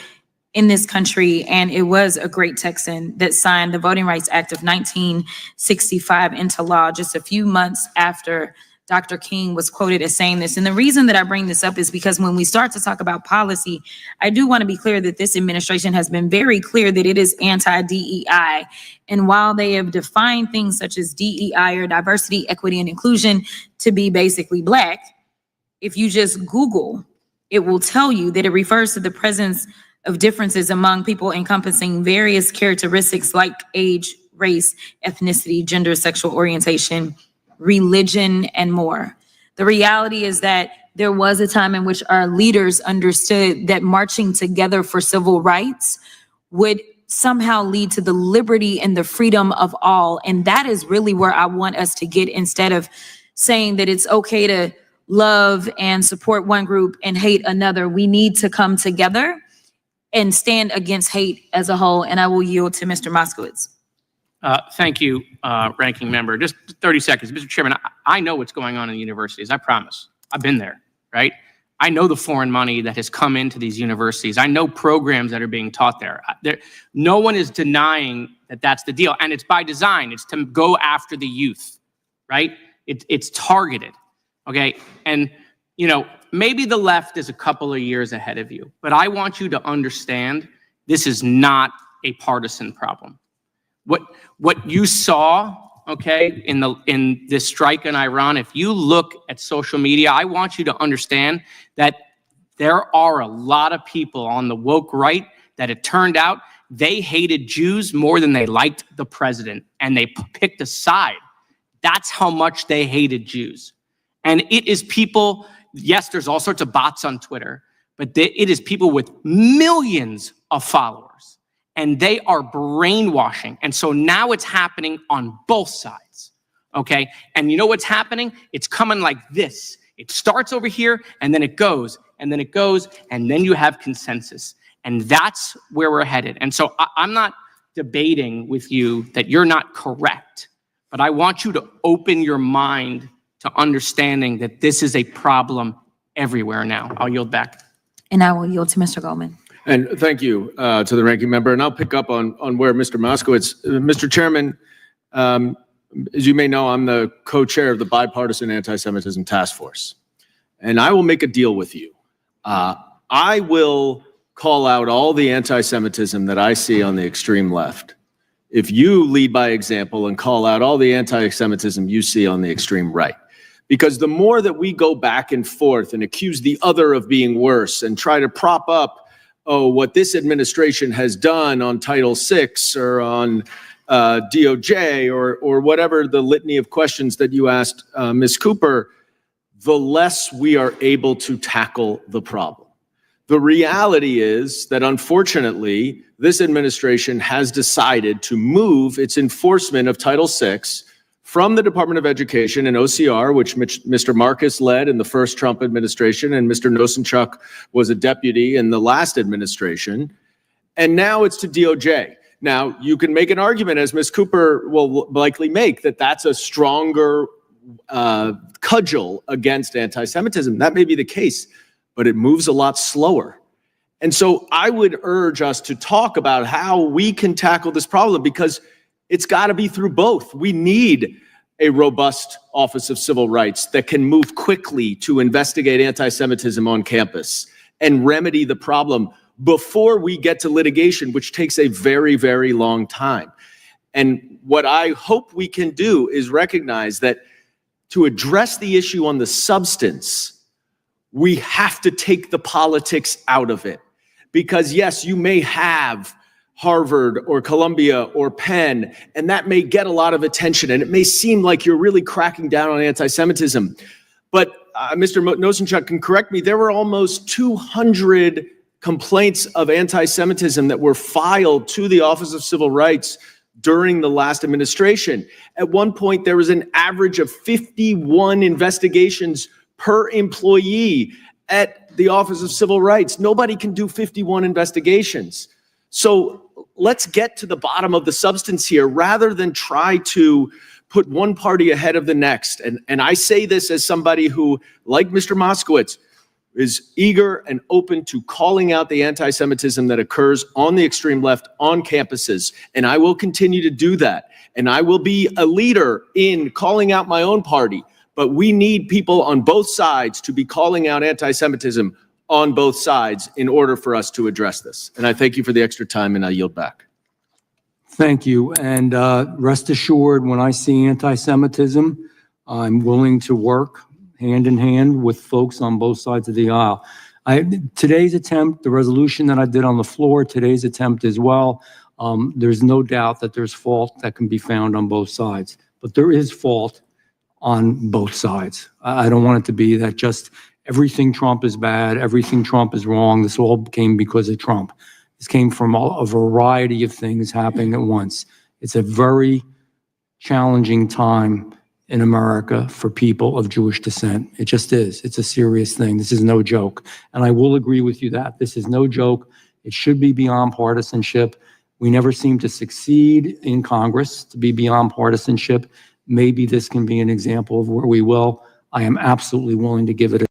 in this country. And it was a great Texan that signed the Voting Rights Act of 1965 into law just a few months after Dr. King was quoted as saying this. And the reason that I bring this up is because when we start to talk about policy, I do want to be clear that this administration has been very clear that it is anti-DEI. And while they have defined things such as DEI or diversity, equity, and inclusion to be basically Black, if you just Google, it will tell you that it refers to the presence of differences among people encompassing various characteristics like age, race, ethnicity, gender, sexual orientation, religion, and more. The reality is that there was a time in which our leaders understood that marching together for civil rights would somehow lead to the liberty and the freedom of all. And that is really where I want us to get, instead of saying that it's okay to love and support one group and hate another. We need to come together and stand against hate as a whole. And I will yield to Mr. Moskowitz. Thank you, Ranking Member. Just 30 seconds. Mr. Chairman, I know what's going on in the universities. I promise. I've been there, right? I know the foreign money that has come into these universities. I know programs that are being taught there. No one is denying that that's the deal. And it's by design. It's to go after the youth, right? It's targeted, okay? And, you know, maybe the left is a couple of years ahead of you, but I want you to understand this is not a partisan problem. What you saw, okay, in this strike in Iran, if you look at social media, I want you to understand that there are a lot of people on the woke right that it turned out they hated Jews more than they liked the president, and they picked a side. That's how much they hated Jews. And it is people, yes, there's all sorts of bots on Twitter, but it is people with millions of followers. And they are brainwashing. And so now it's happening on both sides, okay? And you know what's happening? It's coming like this. It starts over here, and then it goes, and then it goes, and then you have consensus. And that's where we're headed. And so I'm not debating with you that you're not correct, but I want you to open your mind to understanding that this is a problem everywhere now. I'll yield back. And I will yield to Mr. Goldman. And thank you to the ranking member. And I'll pick up on where Mr. Moskowitz, Mr. Chairman, As you may know, I'm the co-chair of the Bipartisan Anti-Semitism Task Force. And I will make a deal with you. I will call out all the anti-Semitism that I see on the extreme left if you lead by example and call out all the anti-Semitism you see on the extreme right. Because the more that we go back and forth and accuse the other of being worse and try to prop up, oh, what this administration has done on Title VI or on DOJ or whatever the litany of questions that you asked Ms. Cooper, the less we are able to tackle the problem. The reality is that unfortunately, this administration has decided to move its enforcement of Title VI from the Department of Education and OCR, which Mr. Marcus led in the first Trump administration, and Mr. Nosenchuk was a deputy in the last administration, and now it's to DOJ. Now, you can make an argument, as Ms. Cooper will likely make, that that's a stronger cudgel against anti-Semitism. That may be the case, but it moves a lot slower. And so I would urge us to talk about how we can tackle this problem, because it's got to be through both. We need a robust Office of Civil Rights that can move quickly to investigate anti-Semitism on campus and remedy the problem before we get to litigation, which takes a very, very long time. And what I hope we can do is recognize that to address the issue on the substance, we have to take the politics out of it. Because yes, you may have Harvard or Columbia or Penn, and that may get a lot of attention, and it may seem like you're really cracking down on anti-Semitism. But Mr. Nosenchuk can correct me, there were almost 200 complaints of anti-Semitism that were filed to the Office of Civil Rights during the last administration. At one point, there was an average of 51 investigations per employee at the Office of Civil Rights. Nobody can do 51 investigations. So let's get to the bottom of the substance here rather than try to put one party ahead of the next. And I say this as somebody who, like Mr. Moskowitz, is eager and open to calling out the anti-Semitism that occurs on the extreme left on campuses. And I will continue to do that. And I will be a leader in calling out my own party. But we need people on both sides to be calling out anti-Semitism on both sides in order for us to address this. And I thank you for the extra time, and I yield back. Thank you. And rest assured, when I see anti-Semitism, I'm willing to work hand in hand with folks on both sides of the aisle. Today's attempt, the resolution that I did on the floor, today's attempt as well, there's no doubt that there's fault that can be found on both sides. But there is fault on both sides. I don't want it to be that just everything Trump is bad, everything Trump is wrong. This all came because of Trump. This came from a variety of things happening at once. It's a very challenging time in America for people of Jewish descent. It just is. It's a serious thing. This is no joke. And I will agree with you that this is no joke. It should be beyond partisanship. We never seem to succeed in Congress to be beyond partisanship. Maybe this can be an example of where we will. I am absolutely willing to give it a